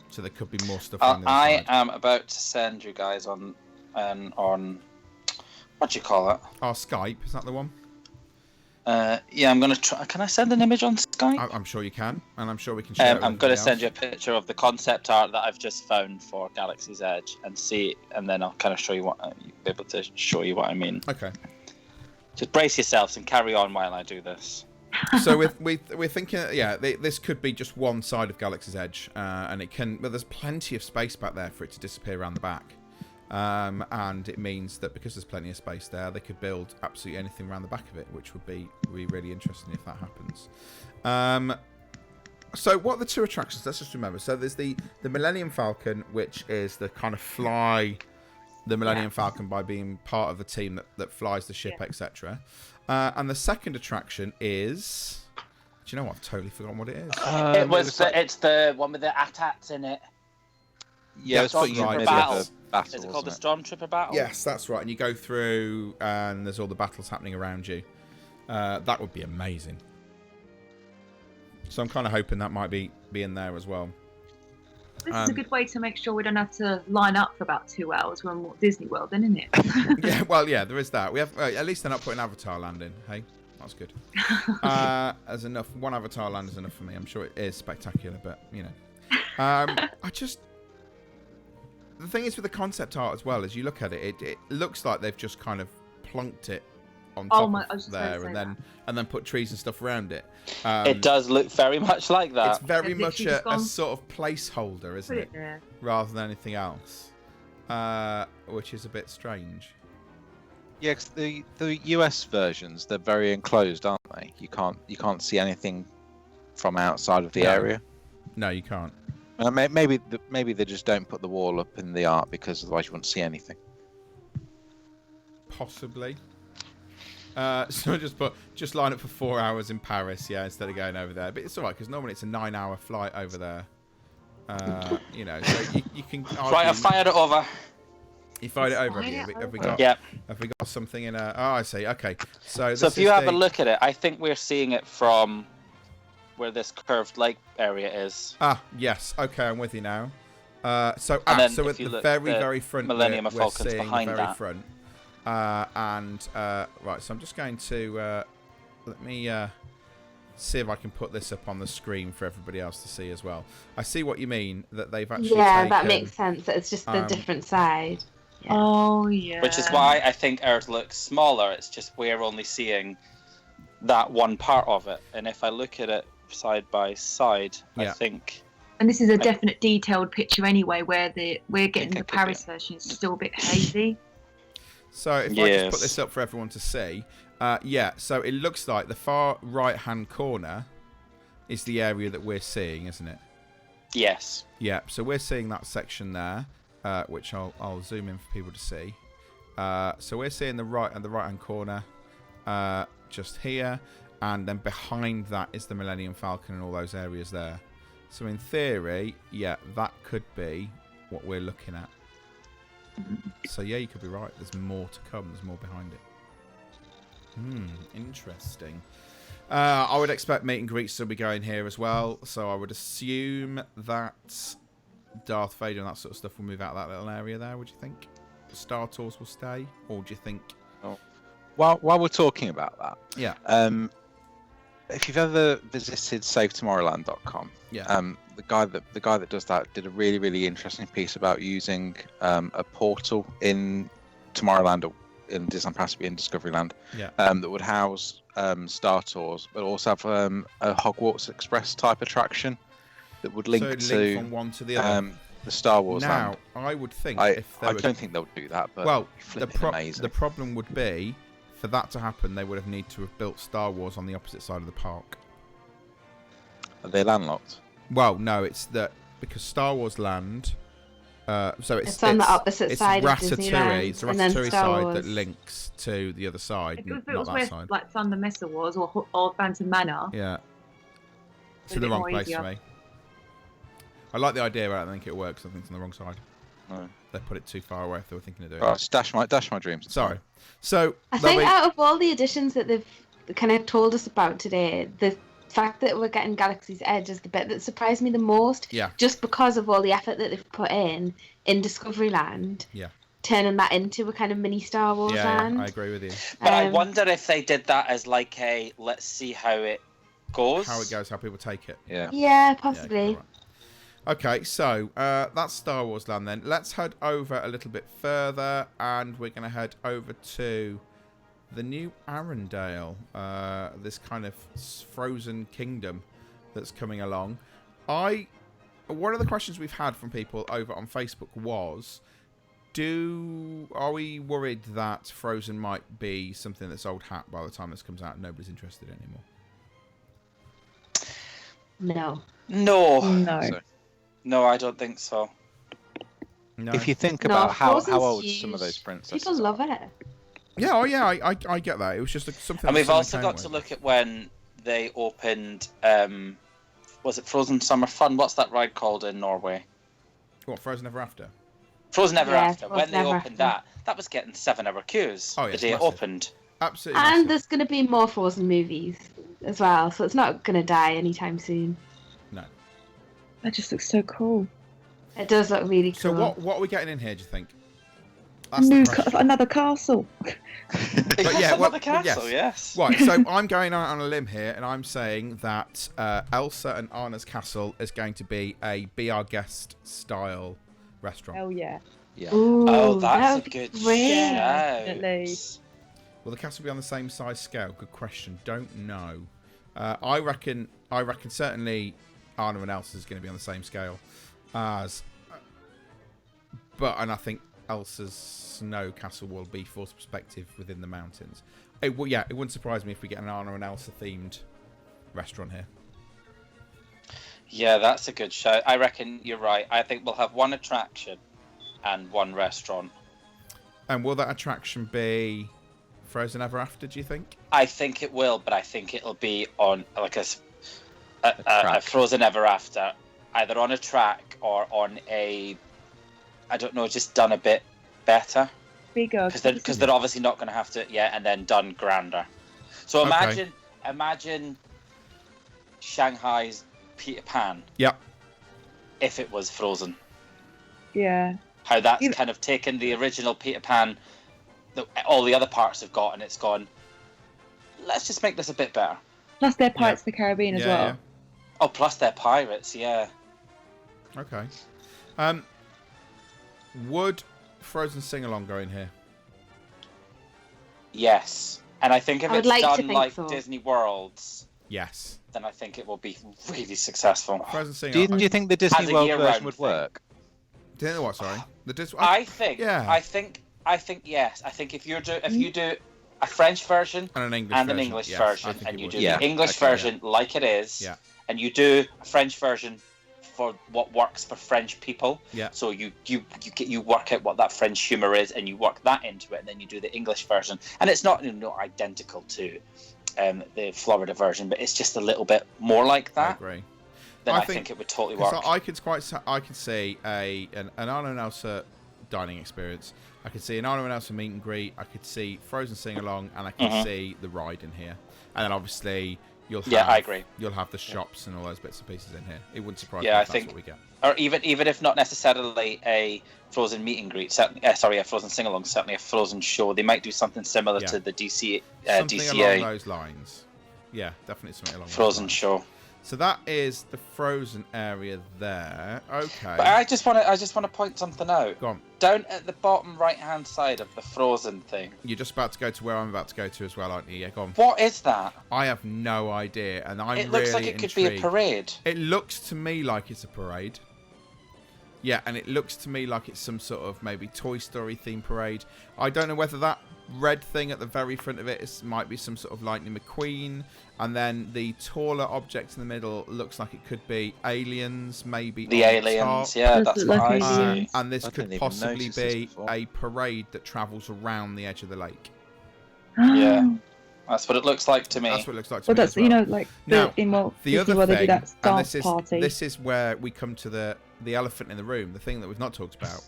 So there could be more stuff on the other side. I am about to send you guys on what do you call it? Our Skype, is that the one? Yeah, I'm going to try. Can I send an image on Skype? I'm sure you can, and I'm sure we can share it. I'm going to send you a picture of the concept art that I've just found for Galaxy's Edge and then I'll kind of show you be able to show you what I mean. Okay. Just brace yourselves and carry on while I do this. So we're thinking, this could be just one side of Galaxy's Edge, and it can. But there's plenty of space back there for it to disappear around the back, and it means that because there's plenty of space there, they could build absolutely anything around the back of it, which would be really interesting if that happens. So what are the 2 attractions? Let's just remember. So there's the Millennium Falcon, which is the kind of fly the Millennium Falcon by being part of the team that flies the ship, etc. And the second attraction is... Do you know what? I've totally forgotten what it is. It's the one with the AT-ATs in it. Yeah, it's putting Stormtrooper in battle. battle. Is it called the Stormtrooper battle? Yes, that's right. And you go through, and there's all the battles happening around you. That would be amazing. So I'm kind of hoping that might be in there as well. This is a good way to make sure we don't have to line up for about 2 hours when we're at Disney World, then, isn't it? There is that. We have at least they're not putting Avatar Land in. Hey, that's good. There's enough. One Avatar Land is enough for me. I'm sure it is spectacular, but you know, the thing is with the concept art as well, as you look at it, it looks like they've just kind of plunked it on top of there, and then put trees and stuff around it. It does look very much like that. It's very much a sort of placeholder, isn't it? Rather than anything else, which is a bit strange. Yeah, 'cause the US versions, they're very enclosed, aren't they? You can't see anything from outside of the area. No, you can't. Maybe they just don't put the wall up in the art because otherwise you wouldn't see anything. Possibly. So just line up for 4 hours in Paris, instead of going over there. But it's all right because normally it's a 9-hour flight over there. You know, so you can. Right, I fired it over. You fired it over. Have we got? Yep. Have we got something in a? Oh, I see. Okay. So if you have a look at it, I think we're seeing it from where this curved lake area is. Ah, yes. Okay, I'm with you now. So at the very front, Millennium Falcon's seeing behind the very that. front. Right, so I'm just going to let me see if I can put this up on the screen for everybody else to see as well. I see what you mean, that they've actually taken, that makes sense. It's just the different side. Yeah. Oh, yeah. Which is why I think ours looks smaller. It's just we're only seeing that one part of it. And if I look at it side by side, I think... And this is a definite detailed picture anyway, where we're getting the Paris version. It's still a bit hazy. So if I just put this up for everyone to see, so it looks like the far right-hand corner is the area that we're seeing, isn't it? Yes. Yeah, so we're seeing that section there, which I'll zoom in for people to see. So we're seeing the right-hand corner just here, and then behind that is the Millennium Falcon and all those areas there. So in theory, that could be what we're looking at. So you could be right. There's more to come. There's more behind it. Interesting. I would expect meet and greets to be going here as well. So I would assume that Darth Vader and that sort of stuff will move out of that little area there. Would you think Star Tours will stay, or do you think? Oh. While we're talking about that, yeah. If you've ever visited SaveTomorrowland.com, the guy that does that did a really, really interesting piece about using a portal in Tomorrowland or in Disneyland Paris, in Discoveryland, that would house Star Tours, but also have a Hogwarts Express type attraction that would link to from one to the other. The Star Wars now, land. I would think I don't think they'll do that, but the problem would be, for that to happen, they would have need to have built Star Wars on the opposite side of the park. Are they landlocked? Well, no, it's that because Star Wars Land. So it's on the opposite side of Ratatouille. It's the and then Ratatouille Star side Wars. that links to the other side, If not it was that where side. like Thunder Mesa was, or Phantom Manor. Yeah. It's A in the bit wrong more place easier. for me. I like the idea, but I don't think it works. I think it's on the wrong side. No. They put it too far away if they were thinking of doing Right, it. dash my dreams. Sorry. So I think out of all the additions that they've kind of told us about today, the fact that we're getting Galaxy's Edge is the bit that surprised me the most. Yeah. Just because of all the effort that they've put in Discoveryland. Yeah. Turning that into a kind of mini Star Wars land. I agree with you. But I wonder if they did that as like a let's see how it goes. How it goes, how people take it. Yeah. Yeah, possibly. Yeah, right. Okay, so that's Star Wars Land then. Let's head over a little bit further, and we're going to head over to the new Arendelle, this kind of frozen kingdom that's coming along. One of the questions we've had from people over on Facebook was, are we worried that Frozen might be something that's old hat by the time this comes out and nobody's interested anymore? No. No, I don't think so. No. If you think about how old huge. some of those princesses People love it. Yeah, I get that. It was just something. And we've also came got with. to look at when they opened. Was it Frozen Summer Fun? What's that ride called in Norway? What, Frozen Ever After? Frozen Ever After. Frozen When they Ever opened After. that was getting 7-hour queues Oh, yeah, the it's day it massive. opened. Absolutely. And massive. there's going to be more Frozen movies as well, so it's not going to die anytime soon. No. That just looks so cool. It does look really cool. So what are we getting in here, do you think? That's the question. Another castle. But yeah, another castle, yes. Right, so I'm going out on a limb here, and I'm saying that Elsa and Anna's castle is going to be a Be Our Guest style restaurant. Oh yeah. Yeah. Ooh, Oh, that that's would a be good great. shout. Definitely. Will the castle be on the same size scale? Good question. Don't know. I reckon certainly Anna and Elsa is going to be on the same scale as. And I think Elsa's snow castle will be forced perspective within the mountains. It wouldn't surprise me if we get an Anna and Elsa themed restaurant here. Yeah, that's a good shout. I reckon you're right. I think we'll have one attraction and one restaurant. And will that attraction be Frozen Ever After, do you think? I think it will, but I think it'll be on like a track. Frozen Ever After, either on a track or on a, I don't know, just done a bit better. Bigger. Because they're obviously not going to have to, and then done grander. So imagine Shanghai's Peter Pan. Yep. If it was Frozen. Yeah. How that's kind of taken the original Peter Pan that all the other parts have got, and it's gone, let's just make this a bit better. Plus they're Pirates of the Caribbean as well. Yeah. Oh, plus they're pirates, yeah. Okay. Would Frozen Sing-Along go in here? Yes. And I think if I would it's like to done think like so. Disney Worlds, Yes. then I think it will be really successful. Frozen Do Sing-Along. you think the Disney As a World year-round version would thing. work? Do you know what? Sorry. The Disney. I think yes. I think if you do a French version And an English version. English Yes, I version, think and it you would. do Yeah, the English okay, version like it is, Yeah. and you do a French version for what works for French people. Yeah. So you work out what that French humor is, and you work that into it, and then you do the English version, and it's not identical to the Florida version, but it's just a little bit more like I that. agree. Then I I think- think it would totally So work. I could see an Anna and Elsa dining experience. I could see an Anna and Elsa meet and greet. I could see Frozen Sing Along, and I could see the ride in here. And then obviously you'll have, I agree. You'll have the shops and all those bits and pieces in here. It wouldn't surprise me I if think, that's what we get. Or even if not necessarily a Frozen meet and greet, certainly, a Frozen sing along, certainly a Frozen show. They might do something similar to the DCA. Along those lines. Yeah, definitely something along Frozen those lines. show. So that is the Frozen area there. Okay. But I just want to point something out. Go on. Down at the bottom right-hand side of the Frozen thing. You're just about to go to where I'm about to go to as well, aren't you? Yeah, go on. What is that? I have no idea, and I'm really It looks like it could be a parade. It looks to me like it's a parade. Yeah, and it looks to me like it's some sort of maybe Toy Story themed parade. I don't know whether that red thing at the very front of it might be some sort of Lightning McQueen, and then the taller object in the middle looks like it could be aliens, maybe. The aliens, yeah, that's what I see. And this could possibly be a parade that travels around the edge of the lake. Yeah. That's what it looks like to me. That's what it looks like to me. That's, as well. you know, like the other they do thing, that and dance party. this is where we come to the elephant in the room, the thing that we've not talked about.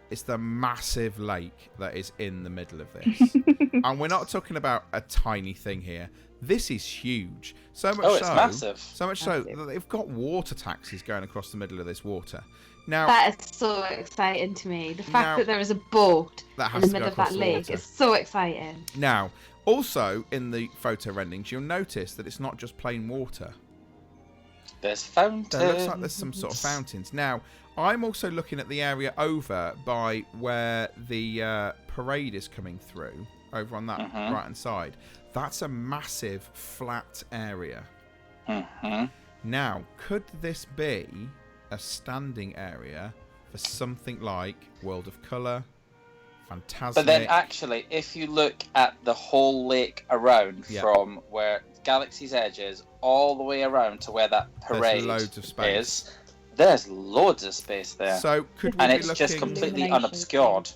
It's the massive lake that is in the middle of this. And we're not talking about a tiny thing here. This is huge. So much it's massive. So much so that they've got water taxis going across the middle of this water. Now, that is so exciting to me. The fact that there is a boat in the middle of that lake is so exciting. Now, also in the photo renderings, you'll notice that it's not just plain water. There's fountains. It looks like there's some sort of fountains. Now, I'm also looking at the area over by where the parade is coming through, over on that right-hand side. That's a massive flat area. Now, could this be a standing area for something like World of Colour, Fantasmic? But then actually, if you look at the whole lake around from where Galaxy's Edge is all the way around to where that parade loads of space. is, there's loads of space there. So could we and be it's looking, just completely unobscured.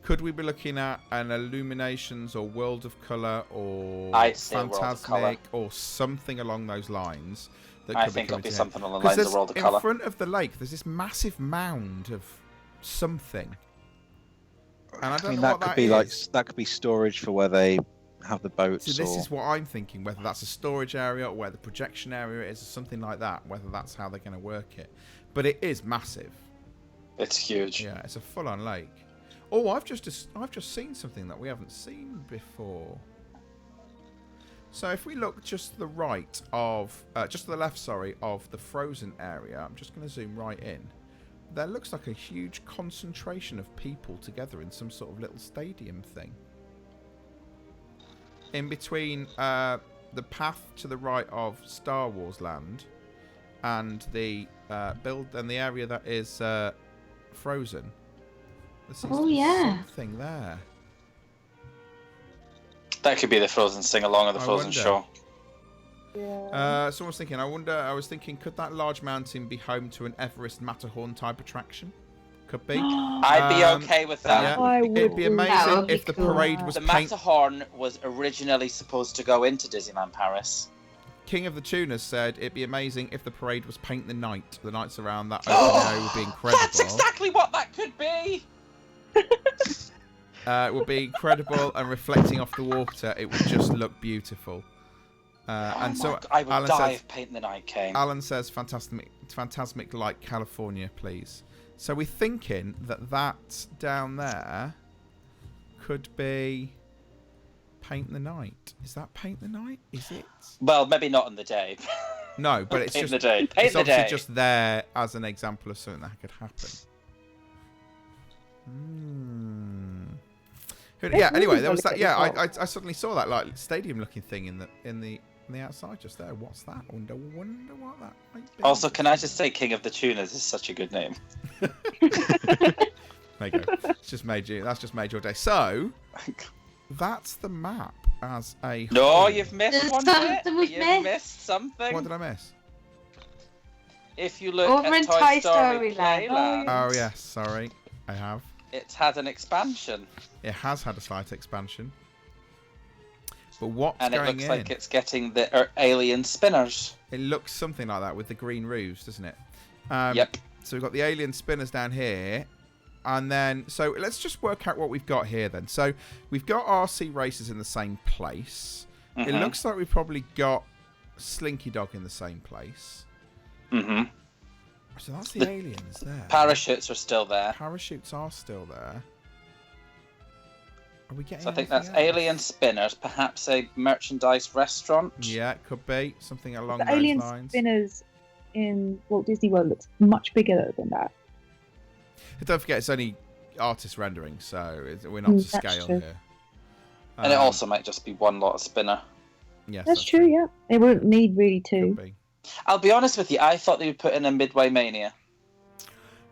Could we be looking at an Illuminations or World of Colour or Fantasmic or something along those lines? I think it'll be something along the lines of World of Colour. In front of the lake, there's this massive mound of something. And I don't know what that could be is. That could be storage for where they have the boats. So this is what I'm thinking, whether that's a storage area or where the projection area is or something like that, whether that's how they're going to work it. But it is massive. It's huge. Yeah, it's a full-on lake. Oh, I've just seen something that we haven't seen before. So if we look just to the right of, just to the left, sorry, of the Frozen area, I'm just going to zoom right in. There looks like a huge concentration of people together in some sort of little stadium thing. In between the path to the right of Star Wars Land and the the area that is Frozen. There seems to be something there. That could be the Frozen sing-along or the Frozen show. Yeah. Someone's thinking, I was thinking, could that large mountain be home to an Everest Matterhorn type attraction? Could be. I'd be okay with that. Yeah. It'd be amazing if the parade was The Matterhorn was originally supposed to go into Disneyland Paris. King of the Tuners said it'd be amazing if the parade was Paint the Night. The nights around that open area would be incredible. That's exactly what that could be! It would be incredible, and reflecting off the water, it would just look beautiful. And so I would Alan die says, if Paint the Night came. Alan says, Fantasmic like California, please. So we're thinking that down there could be Paint the Night. Is that Paint the Night? Is it? Well, maybe not on the day. No, but it's just it's obviously just there as an example of something that could happen. Yeah. Anyway, there was that. Yeah, I suddenly saw that like stadium-looking thing in the outside just there. What's that? I wonder what that might be. Also, can I just say, King of the Tuners is such a good name. There you go. That's just made your day. So that's the map as a. No, whole. you've missed one bit. You've missed something. What did I miss? If you look over at in Toy Story Playland. Oh yes, sorry, I have. It's had an expansion. It has had a slight expansion. But what's going in? And it looks like it's getting the alien spinners. It looks something like that with the green roofs, doesn't it? Yep. So we've got the alien spinners down here. And then, so let's just work out what we've got here then. So we've got RC races in the same place. It looks like we've probably got Slinky Dog in the same place. Mm-hmm. So that's the aliens there. Parachutes are still there. Parachutes are still there. Are we getting? So I think that's anything else? alien spinners, perhaps a merchandise restaurant. Yeah, it could be something along The those alien lines. spinners in Walt Disney World looks much bigger than that. Don't forget, it's only artist rendering, so we're not to scale true. here. And it also might just be one lot of spinner. Yes, That's true, yeah. They wouldn't need really two. Could be. I'll be honest with you, I thought they would put in a Midway Mania.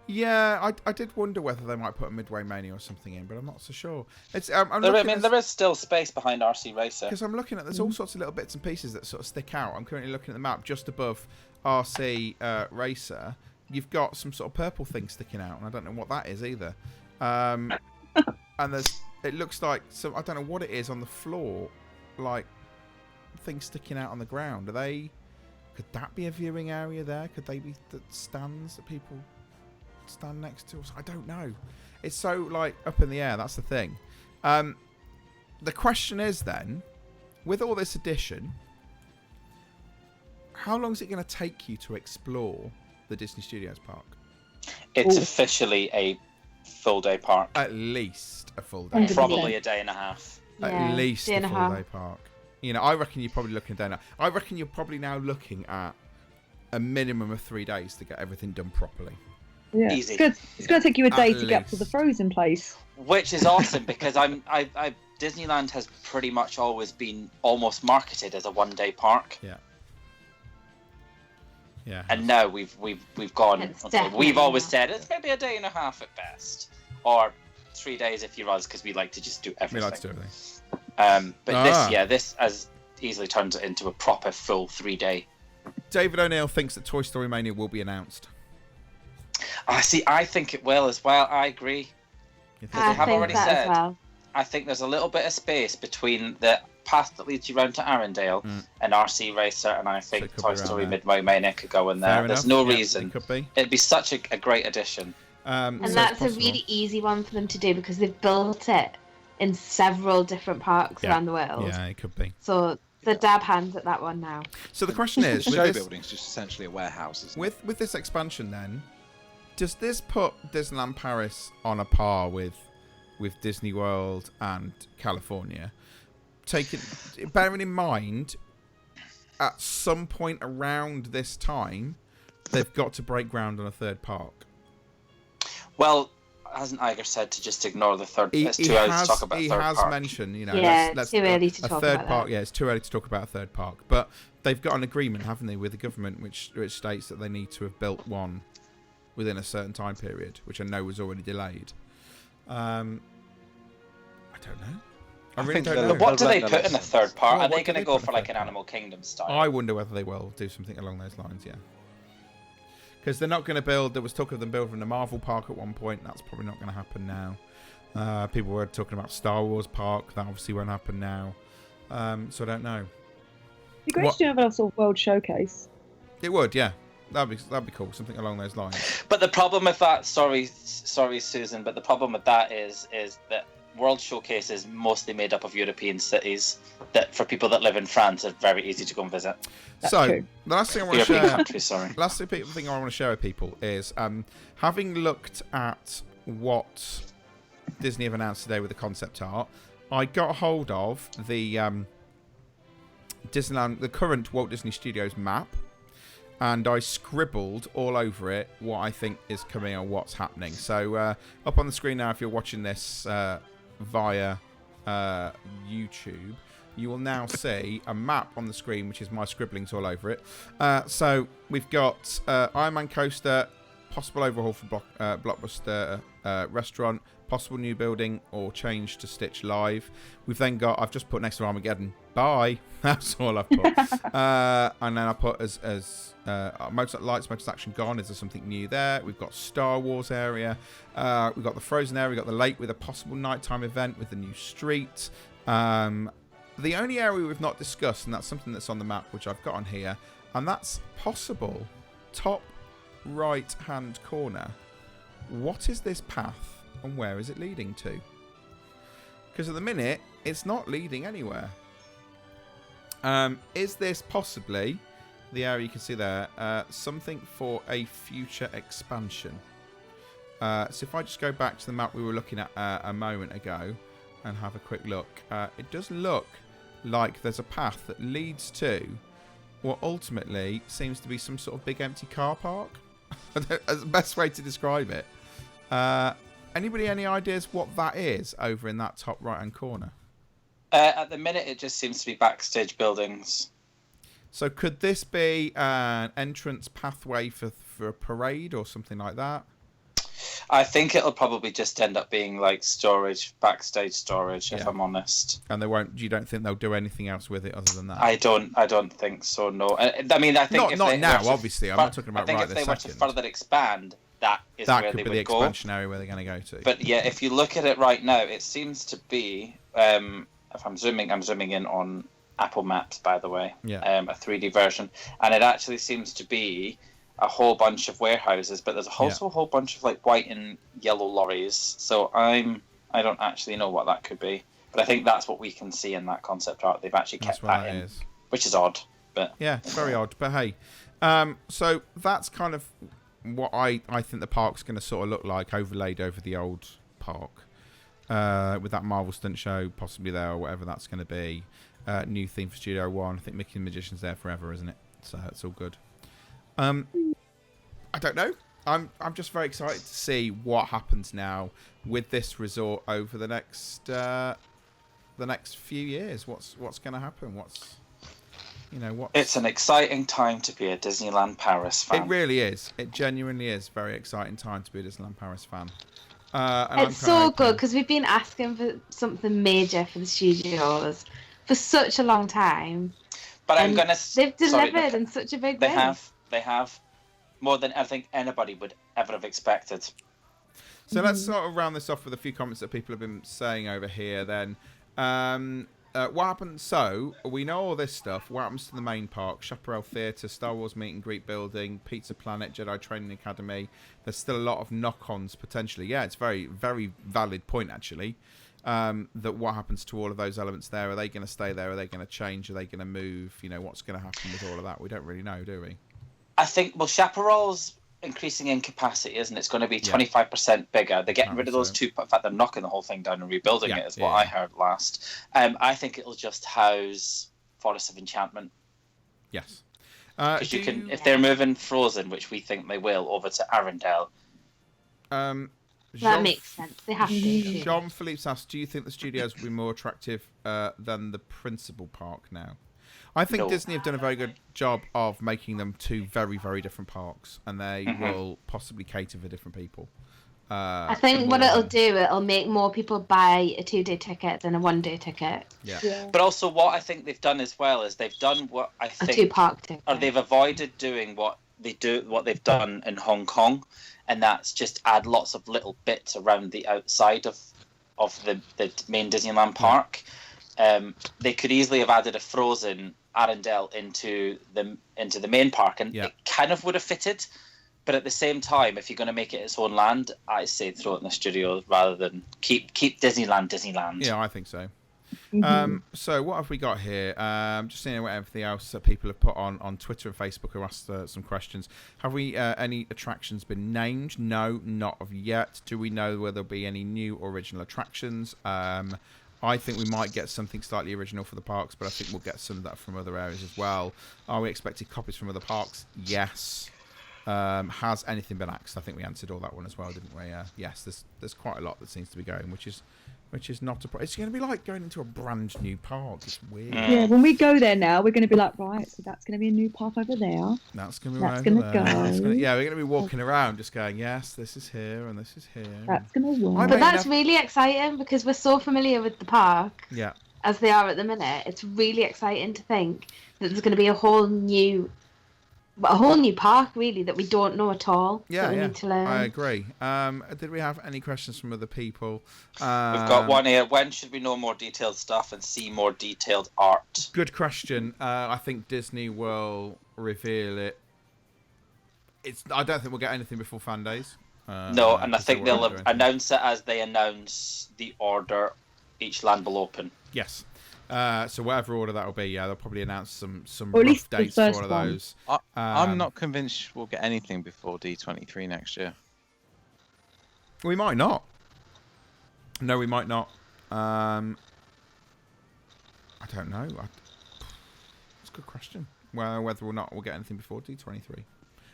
Yeah, I did wonder whether they might put a Midway Mania or something in, but I'm not so sure. It's there is still space behind RC Racer. Because I'm looking at, there's all sorts of little bits and pieces that sort of stick out. I'm currently looking at the map just above RC Racer. You've got some sort of purple thing sticking out, and I don't know what that is either. And it looks like some, I don't know what it is on the floor, like things sticking out on the ground. Could that be a viewing area there? Could they be the stands that people stand next to us? I don't know. It's so like up in the air. That's the thing. The question is then, with all this addition, how long is it going to take you to explore the Disney Studios park? It's officially a full day park. At least a full day. Probably a day and a half. At least a full day park. You know, I reckon you're probably looking down. I reckon you're probably now looking at a minimum of 3 days to get everything done properly. Yeah. Easy. It's going to take you a day At to get up to the frozen place. Which is awesome because Disneyland has pretty much always been almost marketed as a one-day park. Yeah. Yeah. And now we've gone. We've always said it's going to be a day and a half at best, or 3 days if you're us, because we like to just do everything. We like to do everything. But this as easily turns it into a proper full 3 day. David O'Neill thinks that Toy Story Mania will be announced. I think it will as well. I agree. Because they have already said. Well. I think there's a little bit of space between the path that leads you round to Arendelle and RC Racer, and I think Toy Story Midway Mania could go in there. There's no reason. It could be. It'd be such a great addition. And that's a really easy one for them to do because they've built it in several different parks around the world. Yeah, it could be. So the dab hands at that one now. So the question is, the show building's just essentially a warehouse, isn't it? With this expansion, then, does this put Disneyland Paris on a par with Disney World and California? Bearing in mind, at some point around this time, they've got to break ground on a third park. Well, hasn't Iger said to just ignore the third? It's too early to talk about third park. He has mentioned, it's too early to talk about park. That. Yeah, it's too early to talk about a third park. But they've got an agreement, haven't they, with the government, which states that they need to have built one within a certain time period, which I know was already delayed. I don't know. I really don't know. What do they put in the third park? Are they going to go for like an Animal Kingdom style? I wonder whether they will do something along those lines. Yeah. Because they're not going to build. There was talk of them building a Marvel park at one point. That's probably not going to happen now. People were talking about Star Wars park. That obviously won't happen now. So I don't know. It'd be great to do a sort of world showcase. It would, yeah. That'd be cool. Something along those lines. But the problem with that, sorry, Susan. But the problem with that is that World Showcase is mostly made up of European cities that, for people that live in France, are very easy to go and visit. That's true. The last thing I want to share, last thing I want to share with people is having looked at what Disney have announced today with the concept art, I got hold of the Disneyland, the current Walt Disney Studios map, and I scribbled all over it what I think is coming or what's happening. So up on the screen now, if you're watching this via YouTube, you will now see a map on the screen, which is my scribblings all over it. So we've got Iron Man Coaster, possible overhaul for Blockbuster Restaurant, possible new building or change to Stitch Live. We've then got, I've just put next to Armageddon, bye. That's all I've put. And then I put as Mozart Lights, Mozart Action Gone. Is there something new there? We've got Star Wars area. We've got the Frozen area. We've got the lake with a possible nighttime event with the new street. The only area we've not discussed, and that's something that's on the map, which I've got on here, and that's possible top right hand corner. What is this path and where is it leading to? Because at the minute it's not leading anywhere. Is this possibly the area you can see there? Something for a future expansion. So if I just go back to the map we were looking at a moment ago and have a quick look, it does look like there's a path that leads to what ultimately seems to be some sort of big empty car park. That's the best way to describe it. Anybody any ideas what that is over in that top right hand corner? At the minute, it just seems to be backstage buildings. So could this be an entrance pathway for a parade or something like that? I think it'll probably just end up being like storage, backstage storage, if I'm honest. And they won't. You don't think they'll do anything else with it other than that? I don't think so. No. I mean, I think not now. Obviously, I'm not talking about right this second. I think if they were to further expand, that where they would go. That could be the expansion area where they're going to go to. But yeah, if you look at it right now, it seems to be. If I'm zooming in on Apple Maps, by the way. Yeah. A 3D version, and it actually seems to be a whole bunch of warehouses, but there's also a whole bunch of like white and yellow lorries. So I don't actually know what that could be, but I think that's what we can see in that concept art. They've actually kept that in, which is odd. But yeah, very odd. But hey, so that's kind of what I think the park's going to sort of look like, overlaid over the old park, with that Marvel stunt show possibly there or whatever that's going to be. New theme for Studio One. I think Mickey and the Magician's there forever, isn't it? So it's all good. I don't know. I'm just very excited to see what happens now with this resort over the next few years. What's going to happen? It's an exciting time to be a Disneyland Paris fan. It really is. It genuinely is a very exciting time to be a Disneyland Paris fan. It's so good because we've been asking for something major for the studios for such a long time. But they've delivered in such a big way. They have more than I think anybody would ever have expected. So let's sort of round this off with a few comments that people have been saying over here then. What happens? So, we know all this stuff. What happens to the main park? Chaparral Theatre, Star Wars Meet and Greet Building, Pizza Planet, Jedi Training Academy. There's still a lot of knock-ons potentially. Yeah, it's a very, very valid point actually. That what happens to all of those elements there? Are they going to stay there? Are they going to change? Are they going to move? What's going to happen with all of that? We don't really know, do we? I think, Chaparral's increasing in capacity, isn't it? It's going to be 25% bigger. They're getting rid of those two. In fact, they're knocking the whole thing down and rebuilding it, is what I heard last. I think it'll just house Forest of Enchantment. Yes. Because if they're moving Frozen, which we think they will, over to Arendelle. That makes sense. They have to. Jean-Philippe's asked, do you think the studios will be more attractive than the principal park now? I think Disney have done a very good job of making them two very, very different parks, and they will possibly cater for different people. I think what it'll make more people buy a 2-day ticket than a 1-day ticket. Yeah. But also what I think they've done as well is they've done what I think... A 2-park ticket. Or they've avoided doing what they've done in Hong Kong, and that's just add lots of little bits around the outside of the main Disneyland park. They could easily have added a Frozen Arendelle into the main park, and it kind of would have fitted. But at the same time, if you're going to make it its own land, I say throw it in the studio rather than keep Disneyland. Yeah, I think so. So what have we got here? Just seeing what everything else that people have put on Twitter and Facebook who asked some questions. Have we any attractions been named? No, not of yet. Do we know whether there'll be any new original attractions? I think we might get something slightly original for the parks, but I think we'll get some of that from other areas as well. Are we expecting copies from other parks? Yes. Has anything been axed? I think we answered all that one as well, didn't we? Yes, there's quite a lot that seems to be going, which is not a problem. It's going to be like going into a brand new park. It's weird. Yeah, when we go there now, we're going to be like, right, so that's going to be a new park over there. That's going to be over there. Yeah, we're going to be walking around just going, yes, this is here and this is here. That's going to work. But that's really exciting because we're so familiar with the park. Yeah. As they are at the minute. It's really exciting to think that there's going to be a whole new park, really, that we don't know at all. Yeah, we need to learn. I agree. Did we have any questions from other people? We've got one here. When should we know more detailed stuff and see more detailed art? Good question. I think Disney will reveal it. I don't think we'll get anything before Fan Days. No, and I think they'll announce it as they announce the order each land will open. Yes. So whatever order that will be, they'll probably announce some Or at rough least the dates for first all of one. those. I'm not convinced we'll get anything before D23 next year. We might not. No, we might not. I don't know. It's a good question. Well, whether or not we'll get anything before D23.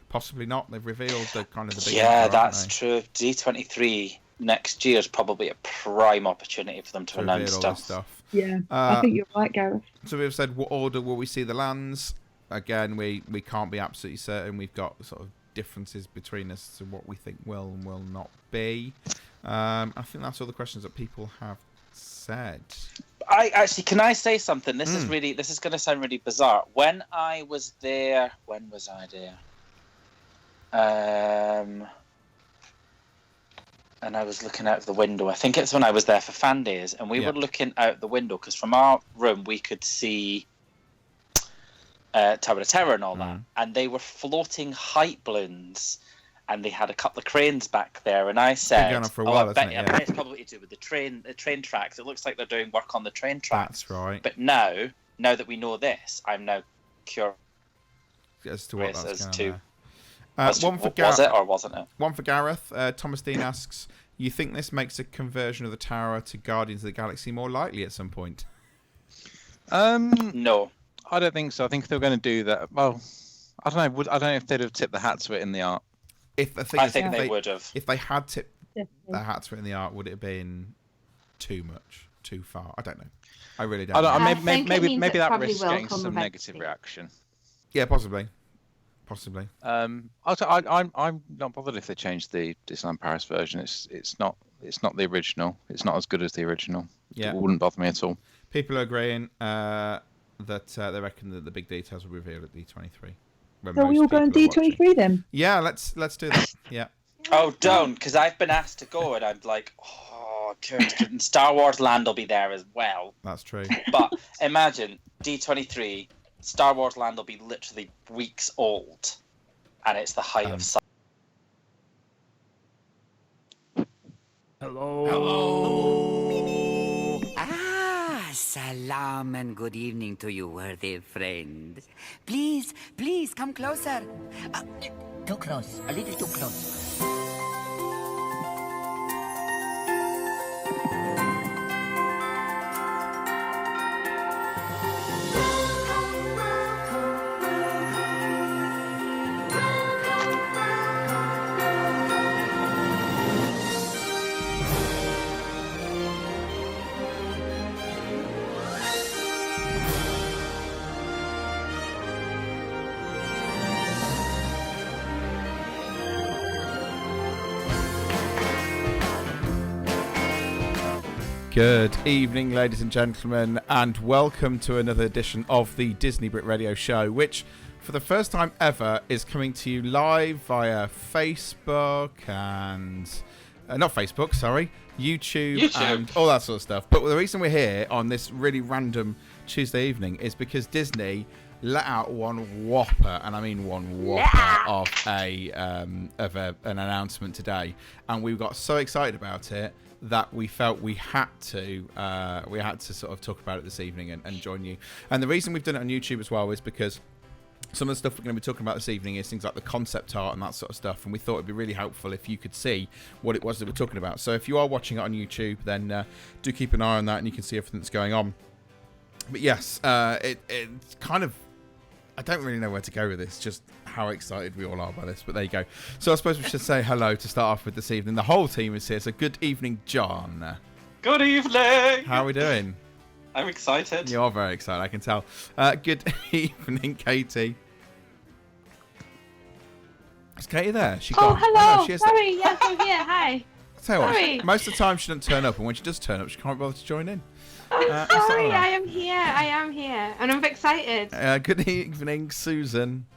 Possibly not. They've revealed the kind of the big. Yeah, that's true. D23 next year is probably a prime opportunity for them to announce stuff. Yeah, I think you're right, Gareth. So we've said, what order will we see the lands? Again, we can't be absolutely certain. We've got sort of differences between us to what we think will and will not be. I think that's all the questions that people have said. Can I say something? This is going to sound really bizarre. When I was there, when was I there? And I was looking out of the window. I think it's when I was there for Fan Days, and we were looking out the window because from our room we could see Tower of Terror and all that, and they were floating height balloons, and they had a couple of cranes back there. And I said, I bet it's probably to do with the train tracks. It looks like they're doing work on the train tracks. That's right. But now that we know this, I'm now curious as to what that's to. One for was it or wasn't it? One for Gareth. Thomas Dean asks, you think this makes a conversion of the tower to Guardians of the Galaxy more likely at some point? No. I don't think so. I think if they're going to do that, well, I don't know. I don't know if they'd have tipped the hat to it in the art. I think they would have. If they had tipped the hat to it in the art, would it have been too much, too far? I don't know. I really don't. Maybe that risks getting some negative reaction. Yeah, possibly. I'm not bothered if they change the Disneyland Paris version. It's not the original. It's not as good as the original. Yeah. It wouldn't bother me at all. People are agreeing that they reckon that the big details will be revealed at D23. So we all go on D23 then? Yeah, let's do that. Yeah. Oh, don't, because I've been asked to go, and I'm like, and Star Wars Land will be there as well. That's true. But imagine D23, Star Wars Land will be literally weeks old, and it's the height of summer. Hello. Salam and good evening to you, worthy friend. Please come closer. Too close, a little too close. Good evening, ladies and gentlemen, and welcome to another edition of the Disneybrit radio show, which, for the first time ever, is coming to you live via Facebook and... not Facebook, sorry. YouTube and all that sort of stuff. But the reason we're here on this really random Tuesday evening is because Disney let out one whopper, and I mean one whopper of an announcement today, and we got so excited about it that we felt we had to sort of talk about it this evening and join you. And the reason we've done it on YouTube as well is because some of the stuff we're going to be talking about this evening is things like the concept art and that sort of stuff, and we thought it'd be really helpful if you could see what it was that we're talking about. So if you are watching it on YouTube, then do keep an eye on that and you can see everything that's going on. But yes, it's kind of... I don't really know where to go with this, just how excited we all are by this, but there you go. So I suppose we should say hello to start off with this evening. The whole team is here, so good evening, John. Good evening! How are we doing? I'm excited. You're very excited, I can tell. Good evening, Katie. Is Katie there? She gone? Hello. Oh, no, sorry, yes, I'm here. Hi. I'll tell you what, most of the time she doesn't turn up, and when she does turn up, she can't bother to join in. I'm sorry, I am here, and I'm excited. Good evening, Susan.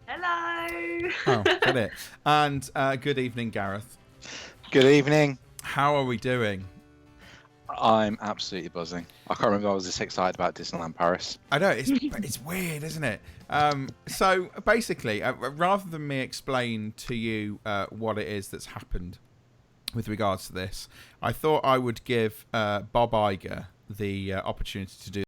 Hello. Oh, got it. And good evening, Gareth. Good evening. How are we doing? I'm absolutely buzzing. I can't remember I was this excited about Disneyland Paris. I know, it's weird, isn't it? So basically, rather than me explain to you what it is that's happened with regards to this, I thought I would give Bob Iger the opportunity to do